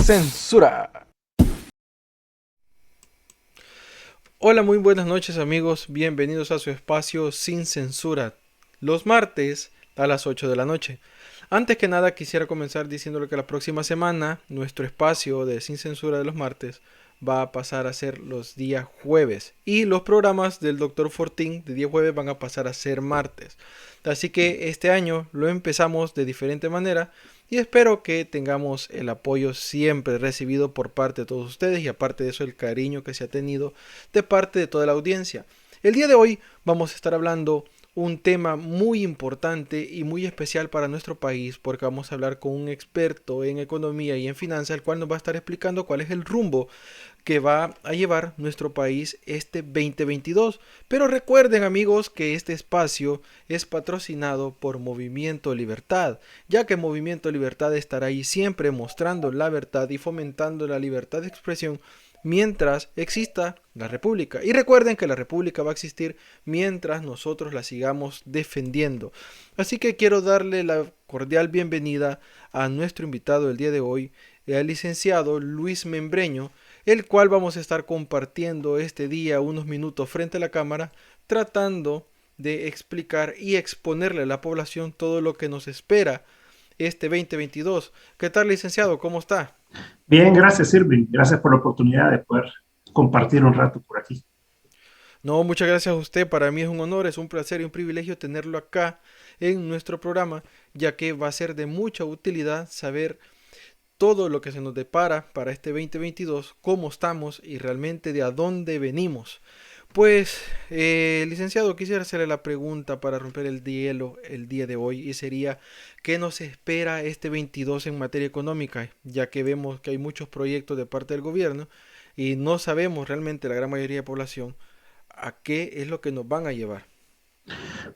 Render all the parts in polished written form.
censura. Hola, muy buenas noches amigos, bienvenidos a su espacio Sin Censura, los martes a las 8 de la noche. Antes que nada quisiera comenzar diciéndole que la próxima semana nuestro espacio de Sin Censura de los martes va a pasar a ser los días jueves y los programas del Dr. Fortín de día jueves van a pasar a ser martes. Así que este año lo empezamos de diferente manera y espero que tengamos el apoyo siempre recibido por parte de todos ustedes y aparte de eso el cariño que se ha tenido de parte de toda la audiencia. El día de hoy vamos a estar hablando un tema muy importante y muy especial para nuestro país porque vamos a hablar con un experto en economía y en finanzas, el cual nos va a estar explicando cuál es el rumbo que va a llevar nuestro país este 2022. Pero recuerden amigos que este espacio es patrocinado por Movimiento Libertad, ya que Movimiento Libertad estará ahí siempre mostrando la verdad y fomentando la libertad de expresión mientras exista la República. Y recuerden que la República va a existir mientras nosotros la sigamos defendiendo. Así que quiero darle la cordial bienvenida a nuestro invitado del día de hoy, el licenciado Luis Membreño, el cual vamos a estar compartiendo este día unos minutos frente a la cámara, tratando de explicar y exponerle a la población todo lo que nos espera este 2022. ¿Qué tal, licenciado? ¿Cómo está? Bien, gracias, Irving. Gracias por la oportunidad de poder compartir un rato por aquí. No, muchas gracias a usted. Para mí es un honor, es un placer y un privilegio tenerlo acá en nuestro programa, ya que va a ser de mucha utilidad saber todo lo que se nos depara para este 2022, cómo estamos y realmente de a dónde venimos. Pues, licenciado, quisiera hacerle la pregunta para romper el hielo el día de hoy y sería, ¿qué nos espera este 22 en materia económica? Ya que vemos que hay muchos proyectos de parte del gobierno y no sabemos realmente la gran mayoría de población a qué es lo que nos van a llevar.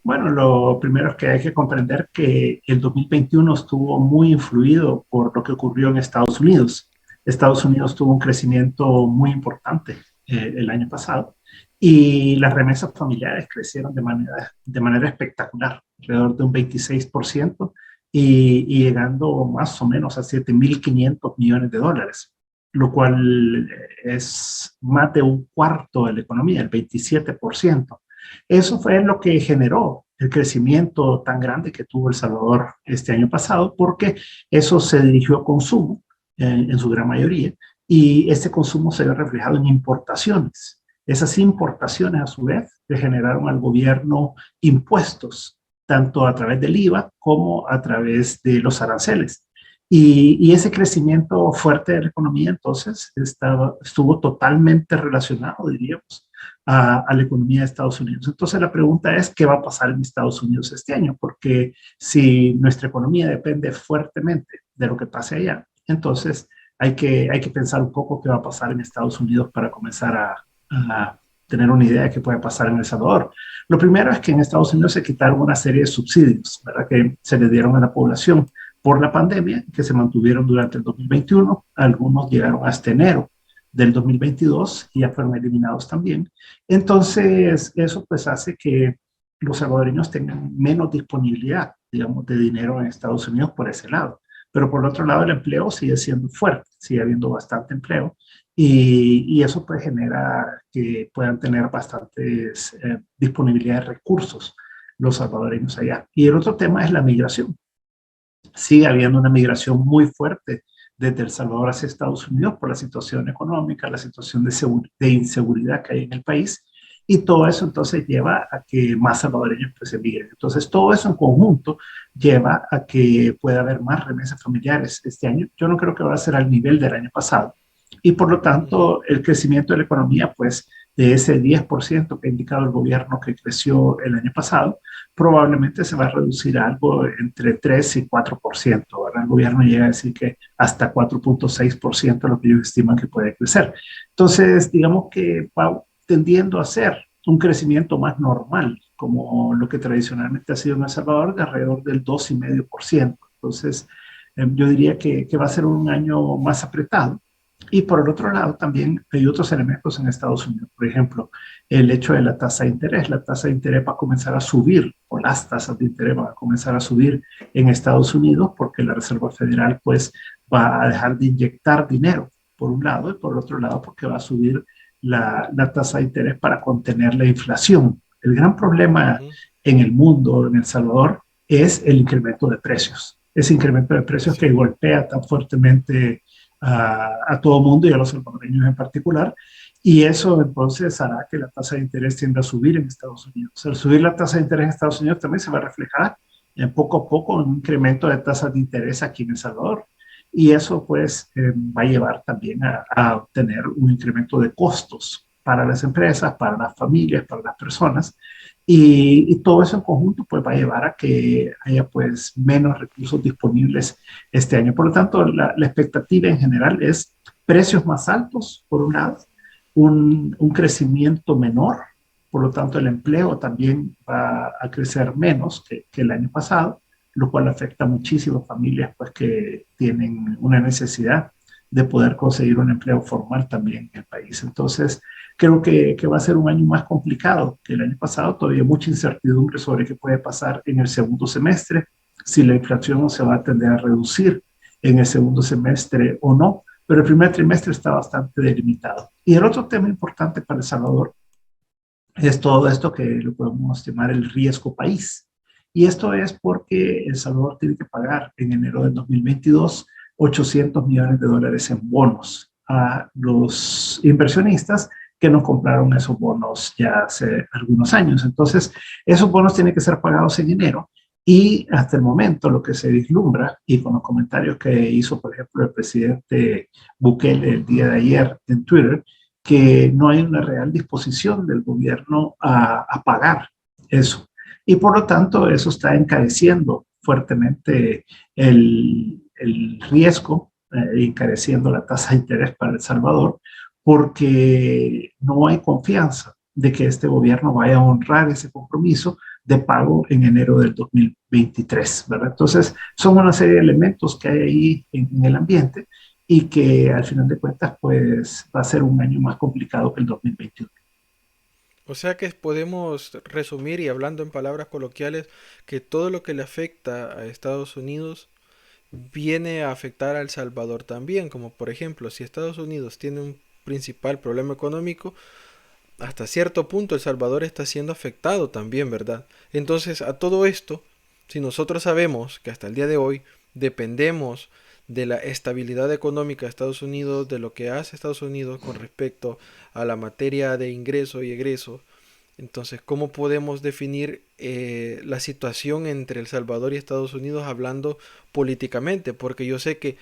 Bueno, lo primero es que hay que comprender que el 2021 estuvo muy influido por lo que ocurrió en Estados Unidos. Estados Unidos tuvo un crecimiento muy importante el año pasado y las remesas familiares crecieron de manera espectacular, alrededor de un 26% y llegando más o menos a 7.500 millones de dólares, lo cual es más de un cuarto de la economía, el 27%. Eso fue lo que generó el crecimiento tan grande que tuvo El Salvador este año pasado, porque eso se dirigió a consumo en su gran mayoría, y ese consumo se ve reflejado en importaciones. Esas importaciones, a su vez, le generaron al gobierno impuestos, tanto a través del IVA como a través de los aranceles. Y ese crecimiento fuerte de la economía, entonces, estuvo totalmente relacionado, diríamos, a la economía de Estados Unidos. Entonces la pregunta es, ¿qué va a pasar en Estados Unidos este año? Porque si nuestra economía depende fuertemente de lo que pase allá, entonces hay que pensar un poco qué va a pasar en Estados Unidos para comenzar a tener una idea de qué puede pasar en El Salvador. Lo primero es que en Estados Unidos se quitaron una serie de subsidios, ¿verdad? Que se le dieron a la población por la pandemia, que se mantuvieron durante el 2021. Algunos llegaron hasta enero del 2022 y ya fueron eliminados también. Entonces, eso pues hace que los salvadoreños tengan menos disponibilidad, digamos, de dinero en Estados Unidos por ese lado. Pero por otro lado, el empleo sigue siendo fuerte, sigue habiendo bastante empleo y eso pues genera que puedan tener bastantes disponibilidad de recursos los salvadoreños allá. Y el otro tema es la migración. Sigue habiendo una migración muy fuerte desde El Salvador hacia Estados Unidos por la situación económica, la situación de inseguridad que hay en el país, y todo eso entonces lleva a que más salvadoreños pues emigren. Entonces todo eso en conjunto lleva a que pueda haber más remesas familiares este año. Yo no creo que va a ser al nivel del año pasado, y por lo Ujú. tanto el crecimiento de la economía pues de ese 10% que ha indicado el gobierno que creció el año pasado, probablemente se va a reducir a algo entre 3 y 4%. ¿Verdad? El gobierno llega a decir que hasta 4.6% es lo que ellos estiman que puede crecer. Entonces, digamos que va tendiendo a ser un crecimiento más normal, como lo que tradicionalmente ha sido en El Salvador, de alrededor del 2,5%. Entonces, yo diría que va a ser un año más apretado. Y por el otro lado, también hay otros elementos en Estados Unidos. Por ejemplo, el hecho de la tasa de interés. La tasa de interés va a comenzar a subir, o las tasas de interés van a comenzar a subir en Estados Unidos, porque la Reserva Federal, pues, va a dejar de inyectar dinero, por un lado, y por otro lado, porque va a subir la tasa de interés para contener la inflación. El gran problema Ujú. en el mundo, en El Salvador, es el incremento de precios. Ese incremento de precios que Sí. golpea tan fuertemente a todo el mundo y a los salvadoreños en particular. Y eso entonces hará que la tasa de interés tienda a subir en Estados Unidos. Al subir la tasa de interés en Estados Unidos también se va a reflejar en poco a poco un incremento de tasas de interés aquí en El Salvador. Y eso pues va a llevar también a obtener un incremento de costos para las empresas, para las familias, para las personas. Y todo eso en conjunto pues va a llevar a que haya pues menos recursos disponibles este año. Por lo tanto, la expectativa en general es precios más altos, por un lado, un crecimiento menor, por lo tanto el empleo también va a crecer menos que el año pasado, lo cual afecta a muchísimas familias pues, que tienen una necesidad de poder conseguir un empleo formal también en el país. Entonces, creo que va a ser un año más complicado que el año pasado, todavía mucha incertidumbre sobre qué puede pasar en el segundo semestre, si la inflación se va a tender a reducir en el segundo semestre o no, pero el primer trimestre está bastante delimitado. Y el otro tema importante para El Salvador es todo esto que lo podemos llamar el riesgo país. Y esto es porque El Salvador tiene que pagar en enero del 2022 $800 millones en bonos a los inversionistas que nos compraron esos bonos ya hace algunos años. Entonces, esos bonos tienen que ser pagados en enero y hasta el momento lo que se vislumbra, y con los comentarios que hizo, por ejemplo, el presidente Bukele el día de ayer en Twitter, que no hay una real disposición del gobierno a pagar eso. Y por lo tanto, eso está encareciendo fuertemente el riesgo, encareciendo la tasa de interés para El Salvador, porque no hay confianza de que este gobierno vaya a honrar ese compromiso de pago en enero del 2023, ¿verdad? Entonces, son una serie de elementos que hay ahí en el ambiente y que al final de cuentas, pues va a ser un año más complicado que el 2021. O sea que podemos resumir y hablando en palabras coloquiales que todo lo que le afecta a Estados Unidos viene a afectar a El Salvador también, como por ejemplo, si Estados Unidos tiene un principal problema económico, hasta cierto punto El Salvador está siendo afectado también, ¿verdad? Entonces, a todo esto, si nosotros sabemos que hasta el día de hoy dependemos de la estabilidad económica de Estados Unidos, de lo que hace Estados Unidos con respecto a la materia de ingreso y egreso, entonces, ¿cómo podemos definir la situación entre El Salvador y Estados Unidos hablando políticamente? Porque yo sé que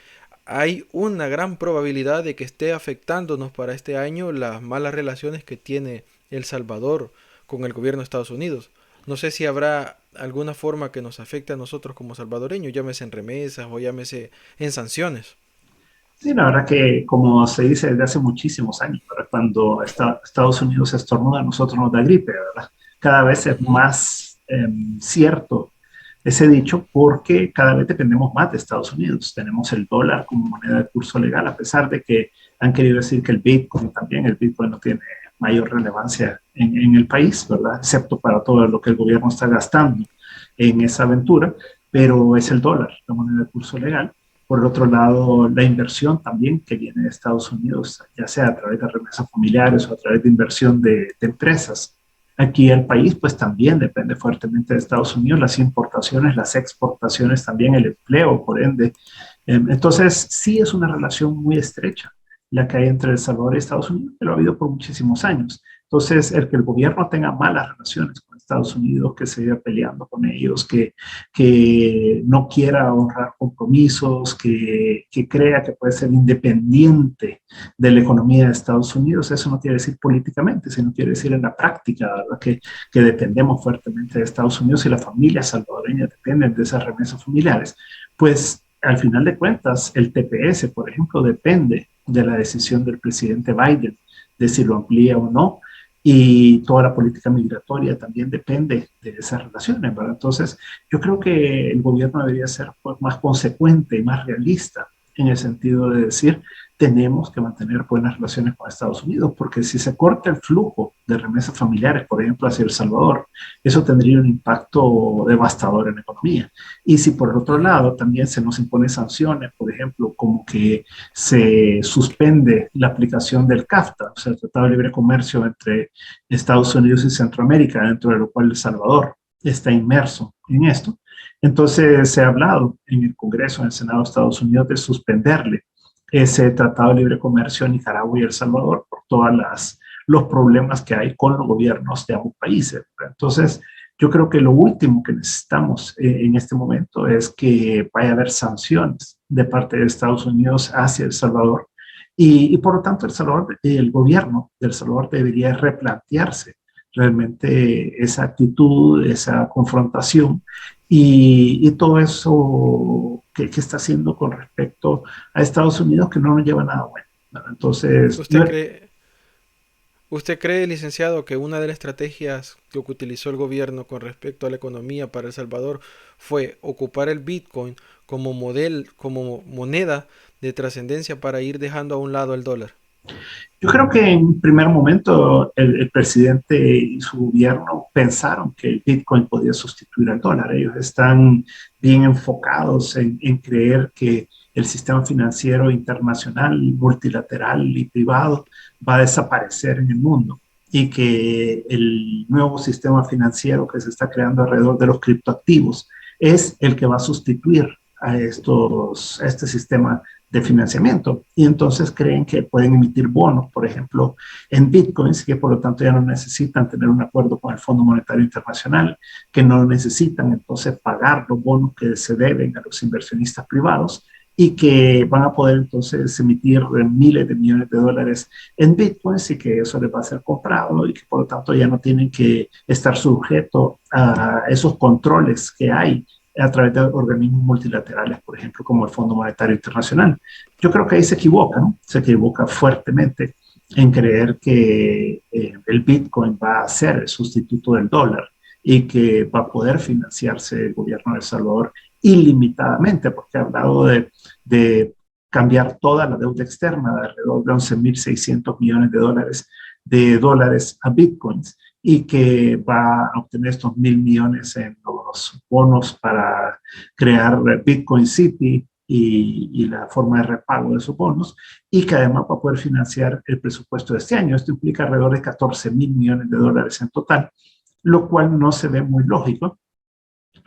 hay una gran probabilidad de que esté afectándonos para este año las malas relaciones que tiene El Salvador con el gobierno de Estados Unidos. No sé si habrá alguna forma que nos afecte a nosotros como salvadoreños, llámese en remesas o llámese en sanciones. Sí, la verdad que, como se dice desde hace muchísimos años, ¿verdad? Cuando Estados Unidos estornuda, a nosotros nos da gripe, ¿verdad? Cada vez es Ujú. más cierto ese dicho porque cada vez dependemos más de Estados Unidos. Tenemos el dólar como moneda de curso legal, a pesar de que han querido decir que el Bitcoin también, el Bitcoin no tiene mayor relevancia en el país, ¿verdad? Excepto para todo lo que el gobierno está gastando en esa aventura, pero es el dólar, la moneda de curso legal. Por el otro lado, la inversión también que viene de Estados Unidos, ya sea a través de remesas familiares o a través de inversión de empresas. Aquí el país pues también depende fuertemente de Estados Unidos, las importaciones, las exportaciones, también el empleo, por ende. Entonces, sí es una relación muy estrecha la que hay entre El Salvador y Estados Unidos, que lo ha habido por muchísimos años. Entonces, el que el gobierno tenga malas relaciones con Estados Unidos, que se vaya peleando con ellos, que no quiera honrar compromisos, que crea que puede ser independiente de la economía de Estados Unidos, eso no quiere decir políticamente, sino quiere decir en la práctica, ¿verdad? Que dependemos fuertemente de Estados Unidos y las familias salvadoreñas dependen de esas remesas familiares. Pues al final de cuentas, el TPS, por ejemplo, depende de la decisión del presidente Biden de si lo amplía o no, y toda la política migratoria también depende de esas relaciones, ¿verdad? Entonces, yo creo que el gobierno debería ser pues, más consecuente y más realista en el sentido de decir, tenemos que mantener buenas relaciones con Estados Unidos, porque si se corta el flujo de remesas familiares, por ejemplo, hacia El Salvador, eso tendría un impacto devastador en la economía. Y si por otro Ujú. lado también se nos impone sanciones, por ejemplo, como que se suspende la aplicación del CAFTA, o sea, el Tratado de Libre Comercio entre Estados Unidos y Centroamérica, dentro de lo cual El Salvador está inmerso en esto. Entonces se ha hablado en el Congreso, en el Senado de Estados Unidos, de suspenderle ese Tratado de Libre Comercio a Nicaragua y El Salvador por todas los problemas que hay con los gobiernos de ambos países. Entonces, yo creo que lo último que necesitamos en este momento es que vaya a haber sanciones de parte de Estados Unidos hacia El Salvador y por lo tanto el gobierno de El Salvador debería replantearse realmente esa actitud, esa confrontación y todo eso que está haciendo con respecto a Estados Unidos que no nos lleva a nada bueno, ¿verdad? Entonces, ¿Usted cree, usted cree, licenciado, que una de las estrategias que utilizó el gobierno con respecto a la economía para El Salvador fue ocupar el Bitcoin como como moneda de trascendencia para ir dejando a un lado el dólar? yo creo que en primer momento el presidente y su gobierno pensaron que el Bitcoin podía sustituir al dólar. Ellos están bien enfocados en creer que el sistema financiero internacional, multilateral y privado va a desaparecer en el mundo y que el nuevo sistema financiero que se está creando alrededor de los criptoactivos es el que va a sustituir a este sistema de financiamiento. Y entonces creen que pueden emitir bonos, por ejemplo, en bitcoins, que por lo tanto ya no necesitan tener un acuerdo con el Fondo Monetario Internacional, que no necesitan entonces pagar los bonos que se deben a los inversionistas privados y que van a poder entonces emitir miles de millones de dólares en bitcoins y que eso les va a ser comprado y que por lo tanto ya no tienen que estar sujetos a esos controles que hay a través de organismos multilaterales, por ejemplo, como el Fondo Monetario Internacional. Yo creo que ahí se equivoca, ¿no? Se equivoca fuertemente en creer que el Bitcoin va a ser el sustituto del dólar y que va a poder financiarse el gobierno de El Salvador ilimitadamente, porque ha hablado de cambiar toda la deuda externa de alrededor de 11.600 millones de dólares a bitcoins y que va a obtener estos 1.000 millones en los bonos para crear Bitcoin City y la forma de repago de esos bonos, y que además va a poder financiar el presupuesto de este año. Esto implica alrededor de 14.000 millones de dólares en total, lo cual no se ve muy lógico,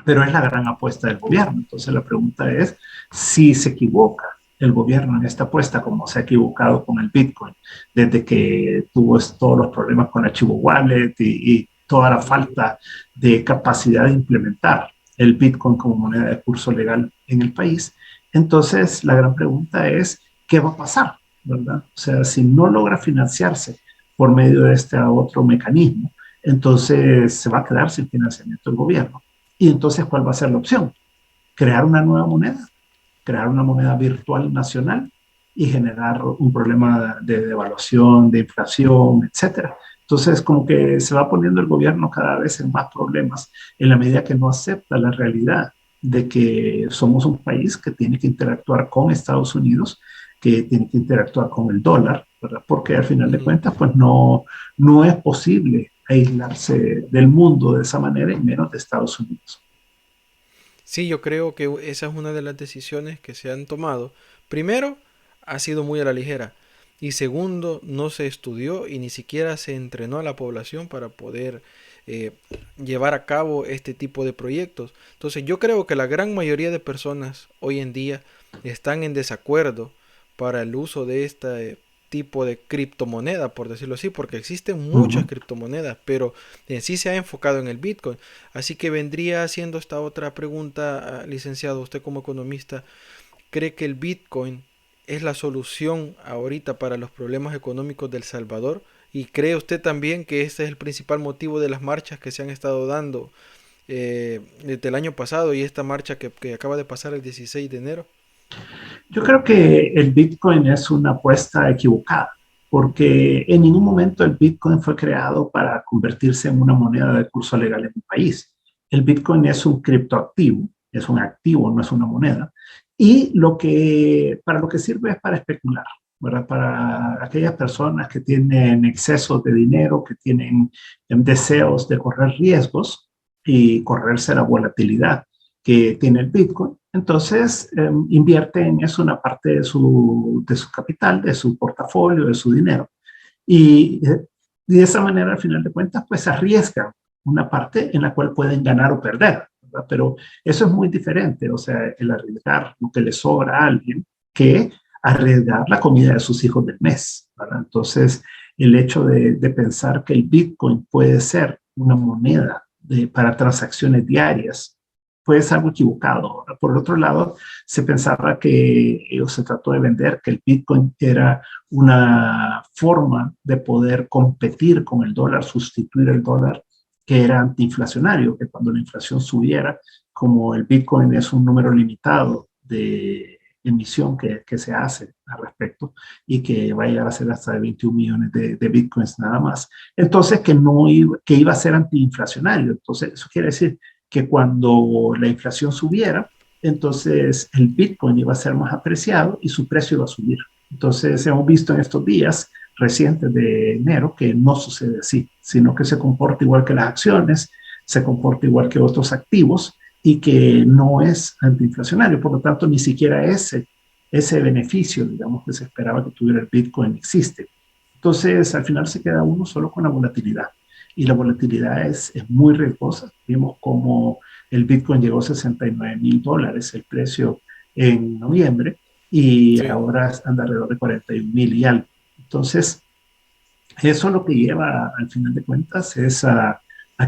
pero es la gran apuesta del gobierno. Entonces la pregunta es si se equivoca el gobierno en esta apuesta, como se ha equivocado con el Bitcoin, desde que tuvo todos los problemas con Archivo Wallet y toda la falta de capacidad de implementar el Bitcoin como moneda de curso legal en el país. Entonces la gran pregunta es, ¿qué va a pasar? ¿Verdad? O sea, si no logra financiarse por medio de este otro mecanismo, entonces se va a quedar sin financiamiento el gobierno. Y entonces, ¿cuál va a ser la opción? Crear una nueva moneda, crear una moneda virtual nacional y generar un problema de devaluación, de inflación, etcétera. Entonces, como que se va poniendo el gobierno cada vez en más problemas en la medida que no acepta la realidad de que somos un país que tiene que interactuar con Estados Unidos, que tiene que interactuar con el dólar, ¿verdad? Porque al final de Ujú. cuentas, pues no es posible aislarse del mundo de esa manera y menos de Estados Unidos. Sí, yo creo que esa es una de las decisiones que se han tomado. Primero, ha sido muy a la ligera. Y segundo, no se estudió y ni siquiera se entrenó a la población para poder eh, llevar a cabo este tipo de proyectos. Entonces, yo creo que la gran mayoría de personas hoy en día están en desacuerdo para el uso de este tipo de criptomoneda, por decirlo así, porque existen Uh -huh. muchas criptomonedas, pero en sí se ha enfocado en el Bitcoin. Así que vendría haciendo esta otra pregunta, licenciado, usted como economista, ¿cree que el Bitcoin es la solución ahorita para los problemas económicos del Salvador? ¿Y cree usted también que este es el principal motivo de las marchas que se han estado dando desde el año pasado y esta marcha que acaba de pasar el 16 de enero? Yo creo que el Bitcoin es una apuesta equivocada, porque en ningún momento el Bitcoin fue creado para convertirse en una moneda de curso legal en un país. El Bitcoin es un criptoactivo, es un activo, no es una moneda, Y para lo que sirve es para especular, ¿verdad? Para aquellas personas que tienen excesos de dinero, que tienen deseos de correr riesgos y correrse la volatilidad que tiene el Bitcoin. Entonces, invierte en eso una parte de su capital, de su portafolio, de su dinero. Y de esa manera, al final de cuentas, pues arriesgan una parte en la cual pueden ganar o perder, ¿verdad? Pero eso es muy diferente, o sea, el arriesgar lo que le sobra a alguien que arriesgar la comida de sus hijos del mes, ¿verdad? Entonces, el hecho de pensar que el Bitcoin puede ser una moneda para transacciones diarias, pues algo equivocado, ¿verdad? Por otro lado, se pensaba o se trató de vender que el Bitcoin era una forma de poder competir con el dólar, sustituir el dólar, que era antiinflacionario, que cuando la inflación subiera, como el Bitcoin es un número limitado de emisión que se hace al respecto y que va a llegar a ser hasta de 21 millones de Bitcoins nada más. Entonces, que iba a ser antiinflacionario. Entonces, eso quiere decir que cuando la inflación subiera, entonces el Bitcoin iba a ser más apreciado y su precio iba a subir. Entonces hemos visto en estos días recientes de enero que no sucede así, sino que se comporta igual que las acciones, se comporta igual que otros activos y que no es antiinflacionario. Por lo tanto, ni siquiera ese beneficio, digamos, que se esperaba que tuviera el Bitcoin existe. Entonces, al final se queda uno solo con la volatilidad. Y la volatilidad es muy riesgosa. Vimos como el Bitcoin llegó a $69,000 el precio en noviembre y Sí. ahora anda alrededor de 41,000 y algo. Entonces, eso lo que lleva al final de cuentas es a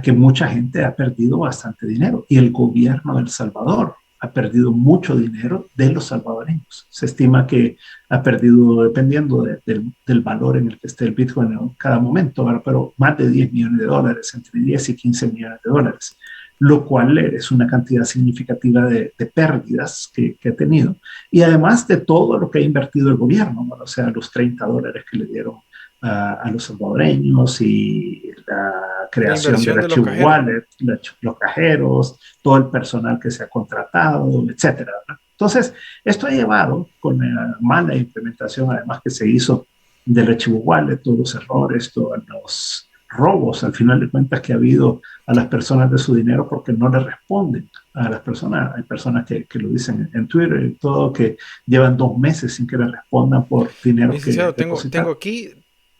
que mucha gente ha perdido bastante dinero y el gobierno de El Salvador ha perdido mucho dinero de los salvadoreños. Se estima que ha perdido, dependiendo del valor en el que esté el Bitcoin en cada momento, ¿verdad? Pero más de 10 millones de dólares, entre 10 y 15 millones de dólares, lo cual es una cantidad significativa de pérdidas que ha tenido. Y además de todo lo que ha invertido el gobierno, ¿verdad? O sea, los $30 que le dieron a los salvadoreños y la La creación del inversión de los archivo cajeros. wallet, los cajeros, todo el personal que se ha contratado, etcétera, ¿verdad? Entonces, esto ha llevado con la mala implementación, además que se hizo del archivo wallet, todos los errores, todos los robos, al final de cuentas, que ha habido a las personas de su dinero porque no le responden a las personas. Hay personas que lo dicen en Twitter y todo, que llevan 2 meses sin que le respondan por dinero que Licenciado, depositaron.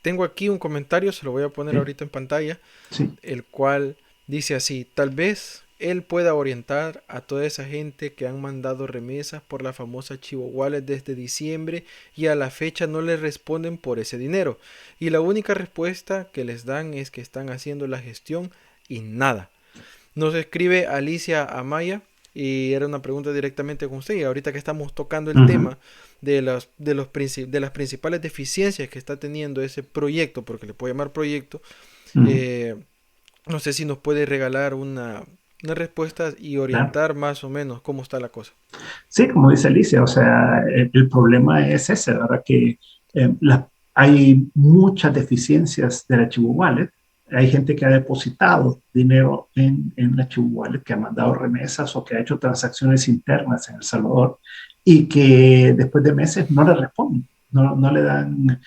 tengo aquí un comentario, se lo voy a poner Sí, ahorita en pantalla, sí. el cual dice así: tal vez él pueda orientar a toda esa gente que han mandado remesas por la famosa Chivo Wallet desde diciembre y a la fecha no les responden por ese dinero. Y la única respuesta que les dan es que están haciendo la gestión y nada. Nos escribe Alicia Amaya y era una pregunta directamente con usted. Y ahorita que estamos tocando el Ujú, tema de las principales deficiencias que está teniendo ese proyecto, porque le puedo llamar proyecto, ujú, eh, no sé si nos puede regalar una respuesta y claro. orientar más o menos cómo está la cosa. Sí, como dice Alicia, o sea, el problema es ese, ¿verdad? Que hay muchas deficiencias del archivo wallet. Hay gente que ha depositado dinero en el archivo wallet, que ha mandado remesas o que ha hecho transacciones internas en El Salvador y que después de meses no le responden, no le dan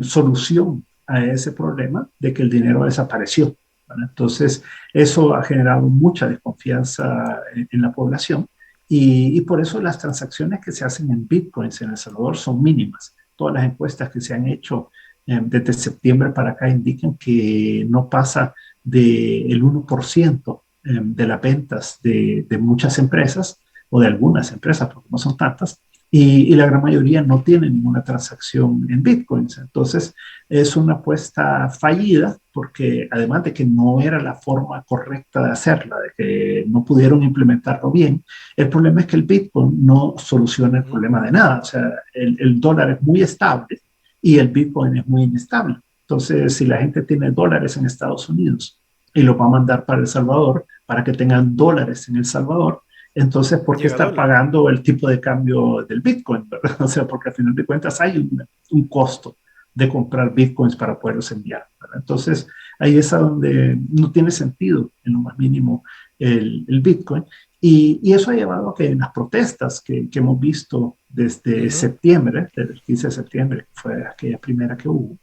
solución a ese problema de que el dinero desapareció, ¿verdad? Entonces, eso ha generado mucha desconfianza en la población y por eso las transacciones que se hacen en bitcoins en El Salvador son mínimas. Todas las encuestas que se han hecho desde septiembre para acá indican que no pasa del 1% de las ventas de muchas empresas o de algunas empresas, porque no son tantas, y la gran mayoría no tienen ninguna transacción en bitcoins. Entonces, es una apuesta fallida porque además de que no era la forma correcta de hacerla, de que no pudieron implementarlo bien, el problema es que el Bitcoin no soluciona el Ujú. problema de nada. O sea, el dólar es muy estable y el Bitcoin es muy inestable. Entonces, si la gente tiene dólares en Estados Unidos y los va a mandar para El Salvador, para que tengan dólares en El Salvador, entonces, ¿por qué Llega estar dólar. pagando el tipo de cambio del Bitcoin? ¿Verdad? O sea, porque al final de cuentas hay un costo de comprar Bitcoins para poderlos enviar, ¿verdad? Entonces, ahí es a donde no tiene sentido en lo más mínimo el Bitcoin Y eso ha llevado a que en las protestas que hemos visto desde Ujú. septiembre, desde el 15 de septiembre, que fue aquella primera que hubo,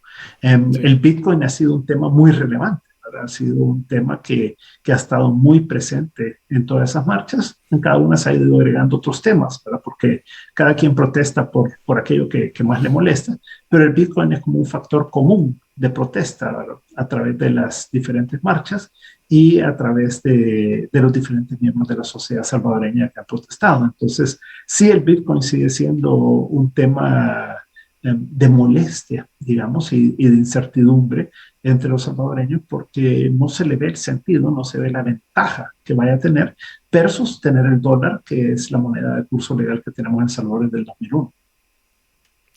Sí. el Bitcoin ha sido un tema muy relevante, ¿verdad? Ha sido un tema que ha estado muy presente en todas esas marchas. En cada una se ha ido agregando otros temas, ¿verdad? Porque cada quien protesta por aquello que más le molesta, pero el Bitcoin es como un factor común de protesta, ¿verdad? A través de las diferentes marchas y a través de los diferentes miembros de la sociedad salvadoreña que han protestado. Entonces, sí, el Bitcoin sigue siendo un tema de molestia, digamos, y de incertidumbre entre los salvadoreños porque no se le ve el sentido, no se ve la ventaja que vaya a tener versus tener el dólar, que es la moneda de curso legal que tenemos en El Salvador desde el 2001.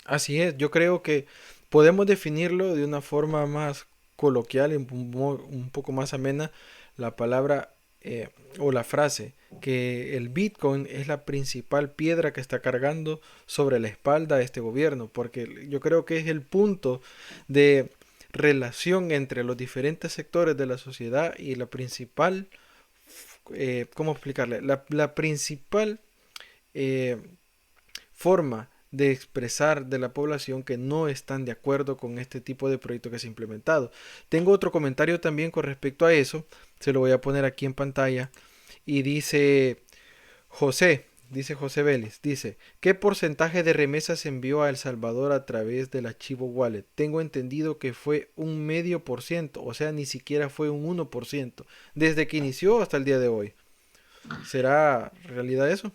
Así es, yo creo que podemos definirlo de una forma más coloquial y un poco más amena, la palabra o la frase, que el Bitcoin es la principal piedra que está cargando sobre la espalda de este gobierno, porque yo creo que es el punto de relación entre los diferentes sectores de la sociedad y la principal, ¿cómo explicarle? La principal eh, forma de expresar de la población que no están de acuerdo con este tipo de proyecto que se ha implementado. Tengo otro comentario también con respecto a eso, se lo voy a poner aquí en pantalla y José, dice José Vélez, dice, ¿qué porcentaje de remesas se envió a El Salvador a través del archivo Wallet? Tengo entendido que fue un medio por ciento, o sea, ni siquiera fue un 1%, desde que inició hasta el día de hoy. ¿Será realidad eso?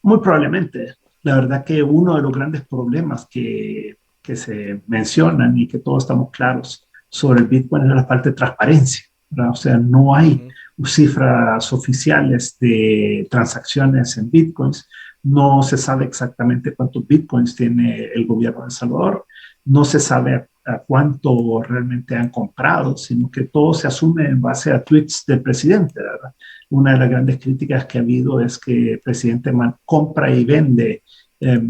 Muy probablemente. La verdad que uno de los grandes problemas que se mencionan y que todos estamos claros sobre el Bitcoin es la falta de transparencia, ¿verdad? O sea, no hay Ujú. cifras oficiales de transacciones en Bitcoins, no se sabe exactamente cuántos Bitcoins tiene el gobierno de El Salvador, no se sabe a cuánto realmente han comprado, sino que todo se asume en base a tweets del presidente, ¿verdad? Una de las grandes críticas que ha habido es que el presidente compra y vende eh,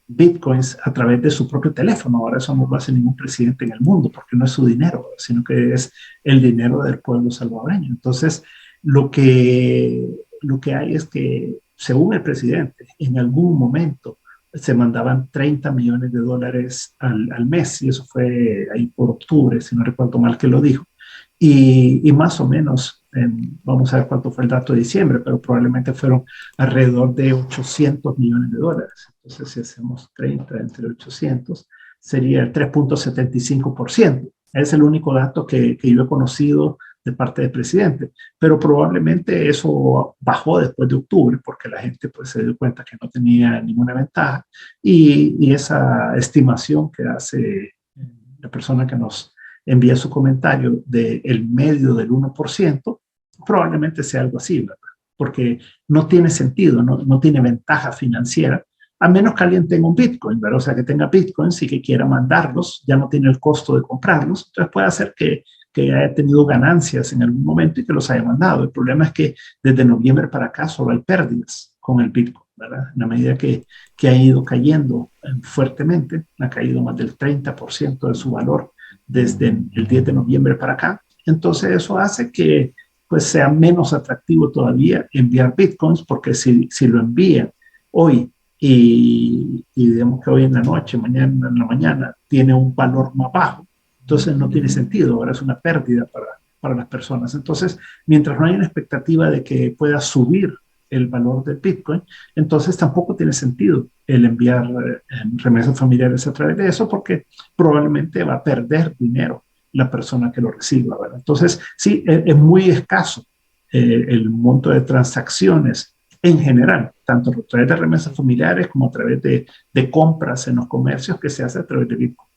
bitcoins a través de su propio teléfono. Ahora eso no lo hace ningún presidente en el mundo porque no es su dinero, sino que es el dinero del pueblo salvadoreño. Entonces, lo que, lo que hay es que, según el presidente, en algún momento se mandaban 30 millones de dólares al mes, y eso fue ahí por octubre, si no recuerdo mal que lo dijo. Y más o menos, vamos a ver cuánto fue el dato de diciembre, pero probablemente fueron alrededor de 800 millones de dólares. Entonces, si hacemos 30 entre 800, sería el 3,75%. Es el único dato que yo he conocido de parte del presidente, pero probablemente eso bajó después de octubre porque la gente pues se dio cuenta que no tenía ninguna ventaja y esa estimación que hace la persona que nos envía su comentario del medio del 1%, probablemente sea algo así, ¿verdad? Porque no tiene sentido, no tiene ventaja financiera, a menos que alguien tenga un Bitcoin, ¿verdad? O sea, que tenga Bitcoins y que quiera mandarlos, ya no tiene el costo de comprarlos, entonces puede hacer que haya tenido ganancias en algún momento y que los haya mandado. El problema es que desde noviembre para acá solo hay pérdidas con el Bitcoin, ¿verdad? En la medida que ha ido cayendo fuertemente, ha caído más del 30% de su valor desde el 10 de noviembre para acá. Entonces eso hace que pues sea menos atractivo todavía enviar bitcoins porque si lo envían hoy y digamos que hoy en la noche, mañana en la mañana, tiene un valor más bajo, entonces no tiene Ujú. sentido, ahora es una pérdida para las personas. Entonces, mientras no hay una expectativa de que pueda subir el valor del Bitcoin, entonces tampoco tiene sentido el enviar remesas familiares a través de eso porque probablemente va a perder dinero la persona que lo reciba, ¿verdad? Entonces, sí, es muy escaso el monto de transacciones en general, tanto a través de remesas familiares como a través de compras en los comercios que se hace a través de Bitcoin.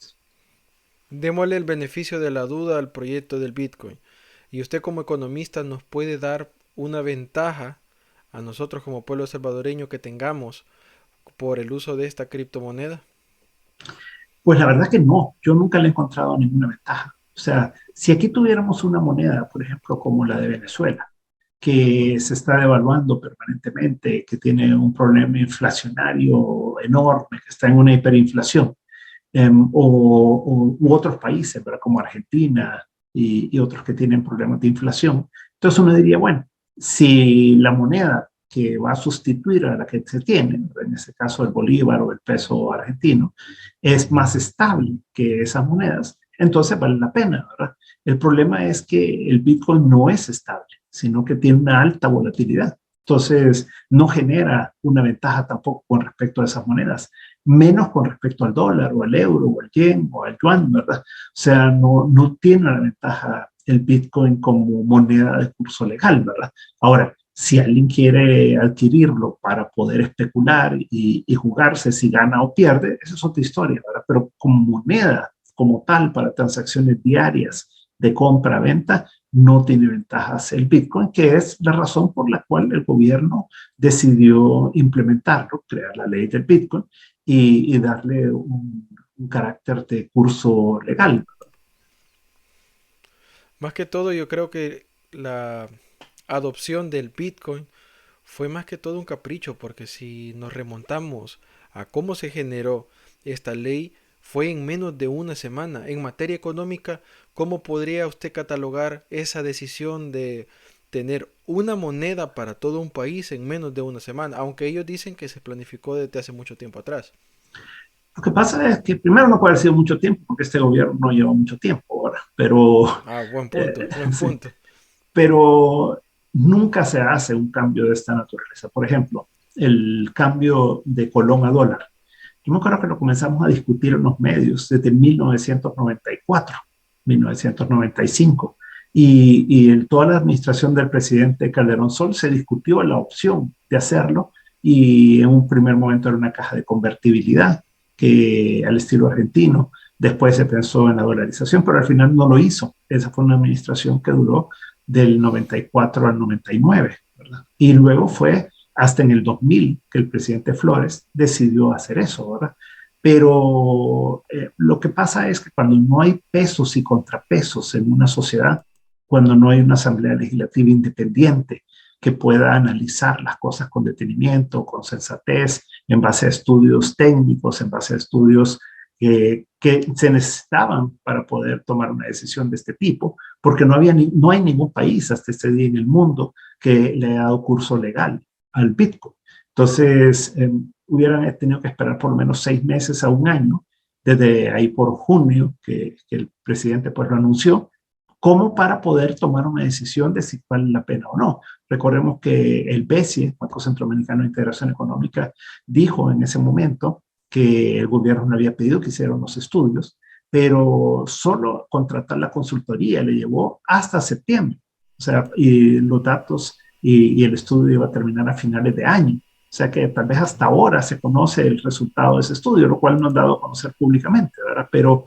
Démosle el beneficio de la duda al proyecto del Bitcoin. Y usted como economista nos puede dar una ventaja a nosotros como pueblo salvadoreño que tengamos por el uso de esta criptomoneda. Pues la verdad que no, yo nunca le he encontrado ninguna ventaja. O sea, si aquí tuviéramos una moneda, por ejemplo, como la de Venezuela, que se está devaluando permanentemente, que tiene un problema inflacionario enorme, que está en una hiperinflación, u otros países, ¿verdad? Como Argentina y otros que tienen problemas de inflación. Entonces uno diría, bueno, si la moneda que va a sustituir a la que se tiene, en este caso el bolívar o el peso argentino, es más estable que esas monedas, entonces vale la pena, ¿verdad? El problema es que el Bitcoin no es estable, sino que tiene una alta volatilidad. Entonces, no genera una ventaja tampoco con respecto a esas monedas, menos con respecto al dólar o al euro o al yen o al yuan, ¿verdad? O sea, no tiene una ventaja el Bitcoin como moneda de curso legal, ¿verdad? Ahora, si alguien quiere adquirirlo para poder especular y jugarse si gana o pierde, esa es otra historia, ¿verdad? Pero como moneda, como tal, para transacciones diarias de compra-venta, no tiene ventajas el Bitcoin, que es la razón por la cual el gobierno decidió implementarlo, crear la ley del Bitcoin y darle un carácter de curso legal. Más que todo, yo creo que la adopción del Bitcoin fue más que todo un capricho, porque si nos remontamos a cómo se generó esta ley, fue en menos de una semana. En materia económica, ¿cómo podría usted catalogar esa decisión de tener una moneda para todo un país en menos de una semana? Aunque ellos dicen que se planificó desde hace mucho tiempo atrás. Lo que pasa es que primero no puede haber sido mucho tiempo, porque este gobierno no lleva mucho tiempo ahora, pero, Ah, buen eh, punto, buen sí, punto. pero nunca se hace un cambio de esta naturaleza. Por ejemplo, el cambio de colón a dólar. Yo me acuerdo que lo comenzamos a discutir en los medios desde 1994, 1995, toda la administración del presidente Calderón Sol se discutió la opción de hacerlo y en un primer momento era una caja de convertibilidad que al estilo argentino. Después se pensó en la dolarización, pero al final no lo hizo. Esa fue una administración que duró del 94 al 99, ¿verdad? Y luego fue hasta en el 2000 que el presidente Flores decidió hacer eso, ¿verdad? Pero lo que pasa es que cuando no hay pesos y contrapesos en una sociedad, cuando no hay una asamblea legislativa independiente que pueda analizar las cosas con detenimiento, con sensatez, en base a estudios técnicos, en base a estudios que se necesitaban para poder tomar una decisión de este tipo, porque no hay ningún país hasta este día en el mundo que le haya dado curso legal al Bitcoin. Entonces, hubieran tenido que esperar por lo menos 6 meses a un año, desde ahí por junio, que el presidente pues lo anunció, como para poder tomar una decisión de si vale la pena o no. Recordemos que el BCE, Banco Centroamericano de Integración Económica, dijo en ese momento que el gobierno le había pedido que hicieran los estudios, pero solo contratar la consultoría le llevó hasta septiembre. O sea, y los datos y el estudio iba a terminar a finales de año. O sea que tal vez hasta ahora se conoce el resultado de ese estudio, lo cual no han dado a conocer públicamente, ¿verdad? Pero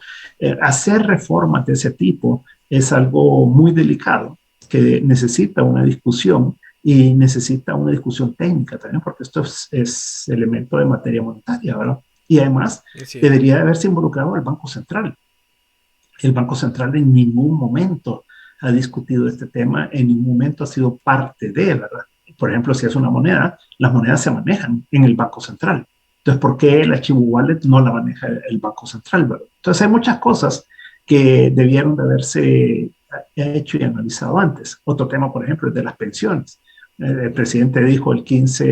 hacer reformas de ese tipo es algo muy delicado que necesita una discusión y necesita una discusión técnica también, porque esto es elemento de materia monetaria, ¿verdad? Y además Es cierto. debería de haberse involucrado el Banco Central. El Banco Central en ningún momento ha discutido este tema, en ningún momento ha sido parte de, ¿verdad? Por ejemplo, si es una moneda, las monedas se manejan en el Banco Central. Entonces, ¿por qué la Chivo Wallet no la maneja el Banco Central, ¿verdad? Entonces, hay muchas cosas que debieron de haberse hecho y analizado antes. Otro tema, por ejemplo, es de las pensiones. El presidente dijo el 15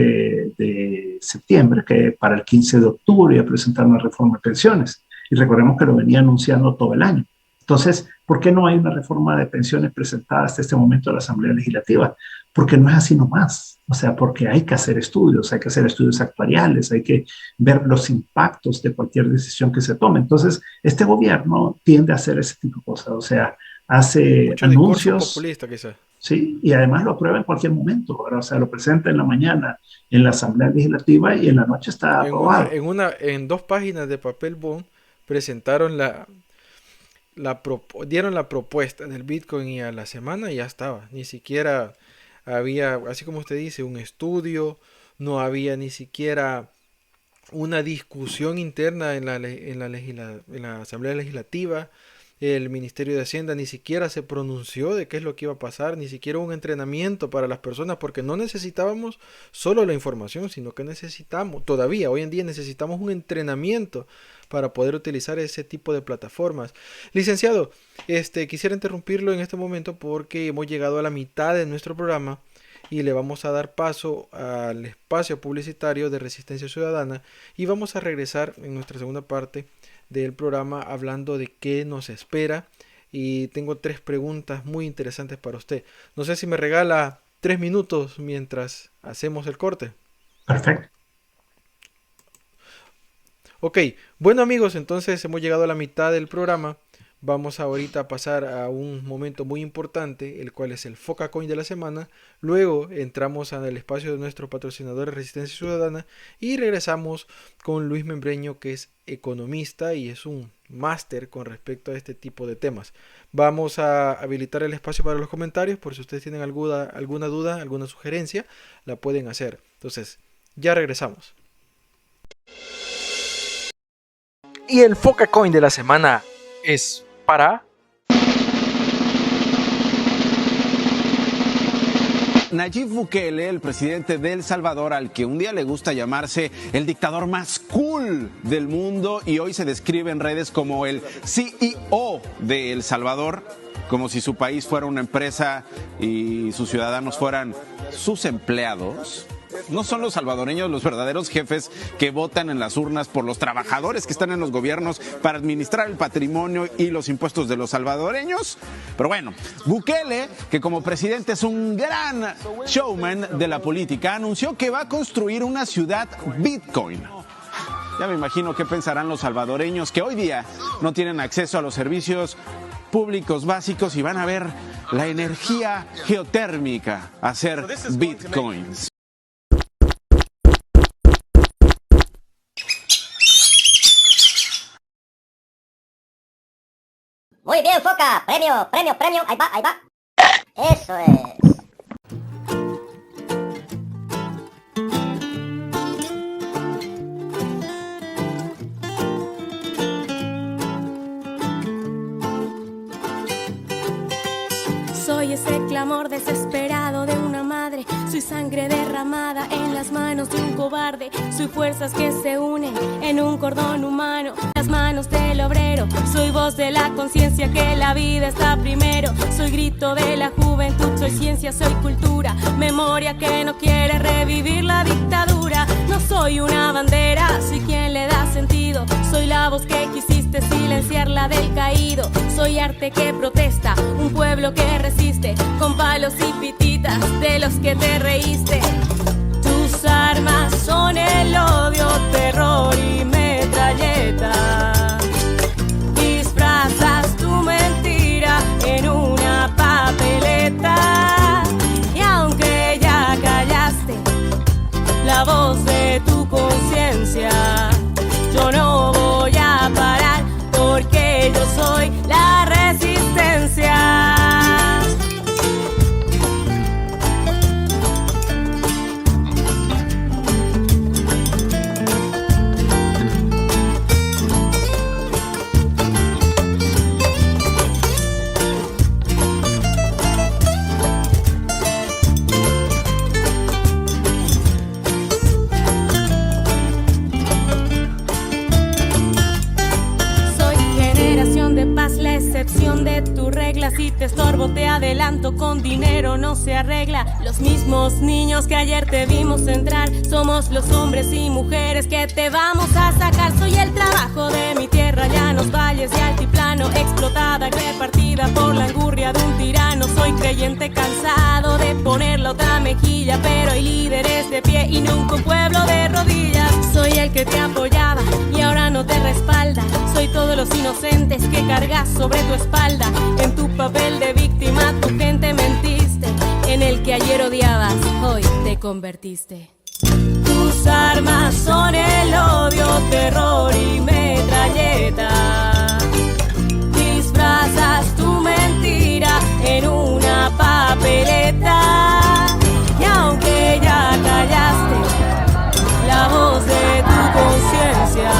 de septiembre que para el 15 de octubre iba a presentar una reforma de pensiones. Y recordemos que lo venía anunciando todo el año. Entonces, ¿por qué no hay una reforma de pensiones presentada hasta este momento de la Asamblea Legislativa? Porque no es así nomás. O sea, porque hay que hacer estudios actuariales, hay que ver los impactos de cualquier decisión que se tome. Entonces, este gobierno tiende a hacer ese tipo de cosas. O sea, hace Mucho discurso anuncios, populista, quizás. ¿sí? Y además lo aprueba en cualquier momento. ¿Verdad? O sea, lo presenta en la mañana en la Asamblea Legislativa y en la noche está aprobado. En 2 páginas de papel bond presentaron dieron la propuesta del Bitcoin y a la semana ya estaba. Ni siquiera había, así como usted dice, un estudio, no había ni siquiera una discusión interna en la Asamblea Legislativa. El Ministerio de Hacienda ni siquiera se pronunció de qué es lo que iba a pasar, ni siquiera un entrenamiento para las personas, porque no necesitábamos solo la información, sino que necesitamos, todavía hoy en día necesitamos un entrenamiento para poder utilizar ese tipo de plataformas. Licenciado, quisiera interrumpirlo en este momento porque hemos llegado a la mitad de nuestro programa. y le vamos a dar paso al espacio publicitario de Resistencia Ciudadana y vamos a regresar en nuestra segunda parte del programa hablando de qué nos espera y tengo 3 preguntas muy interesantes para usted. No sé si me regala 3 minutos mientras hacemos el corte. Perfecto. Ok, bueno amigos, entonces hemos llegado a la mitad del programa. Vamos ahorita a pasar a un momento muy importante, el cual es el Foca Coin de la semana. Luego entramos al espacio de nuestro patrocinador de Resistencia Ciudadana y regresamos con Luis Membreño, que es economista y es un máster con respecto a este tipo de temas. Vamos a habilitar el espacio para los comentarios, por si ustedes tienen alguna duda, alguna sugerencia, la pueden hacer. Entonces, ya regresamos. Y el Foca Coin de la semana es para Nayib Bukele, el presidente de El Salvador, al que un día le gusta llamarse el dictador más cool del mundo y hoy se describe en redes como el CEO de El Salvador, como si su país fuera una empresa y sus ciudadanos fueran sus empleados. No son los salvadoreños los verdaderos jefes que votan en las urnas por los trabajadores que están en los gobiernos para administrar el patrimonio y los impuestos de los salvadoreños. Pero bueno, Bukele, que como presidente es un gran showman de la política, anunció que va a construir una ciudad Bitcoin. Ya me imagino qué pensarán los salvadoreños que hoy día no tienen acceso a los servicios públicos básicos y van a ver la energía geotérmica hacer Bitcoins. Muy bien, Foca. Premio. Ahí va. Eso es. Soy ese clamor desesperado de una madre. Soy sangre derramada en las manos de un cobarde. Soy fuerzas que se unen en un cordón humano. Las manos del obrero. Soy voz de la conciencia que la vida está primero. Soy grito de la juventud. Soy ciencia, soy cultura. Memoria que no quiere revivir la dictadura. No soy una bandera, soy quien le da sentido. Soy la voz que quisiste silenciar, la del caído. Soy arte que protesta, un pueblo que resiste, con palos y pititas de los que te reíste. Tus armas son el odio, terror y metralleta. Disfrazas tu mentira en una papeleta. Y aunque ya callaste la voz de tu conciencia, yo no voy a parar porque yo soy la resistencia. La excepción de tu regla, si te estorbo te adelanto, con dinero no se arregla. Los mismos niños que ayer te vimos entrar, somos los hombres y mujeres que te vamos a sacar. Soy el trabajo de mi tierra, llanos, valles y altiplano, explotada y repartida por la angurria de un tirano. Soy creyente cansado de poner la otra mejilla, pero hay líderes de pie y nunca un pueblo de rodillas. Soy el que te apoyaba y ahora no te respalda. Soy todos los inocentes que cargas sobre tu espalda. En tu papel de víctima tu gente mentiste. En el que ayer odiabas, hoy te convertiste. Tus armas son el odio, terror y metralleta. Disfrazas tu mentira en una papeleta. Y aunque ya callaste la voz de tu conciencia,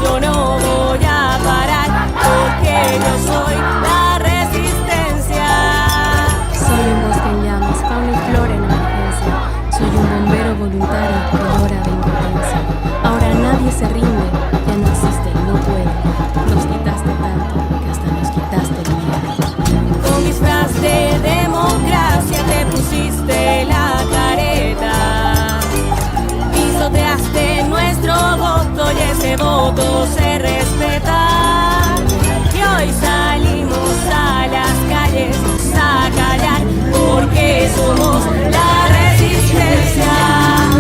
yo no voy a parar porque yo soy la resistencia. Soy un bosque en llamas, fauna y flora en emergencia. Soy un bombero voluntario en hora de impotencia. Ahora nadie se rinde, ya no existe, no puede. todo se respeta. Y hoy salimos a las calles a callar, porque somos la resistencia.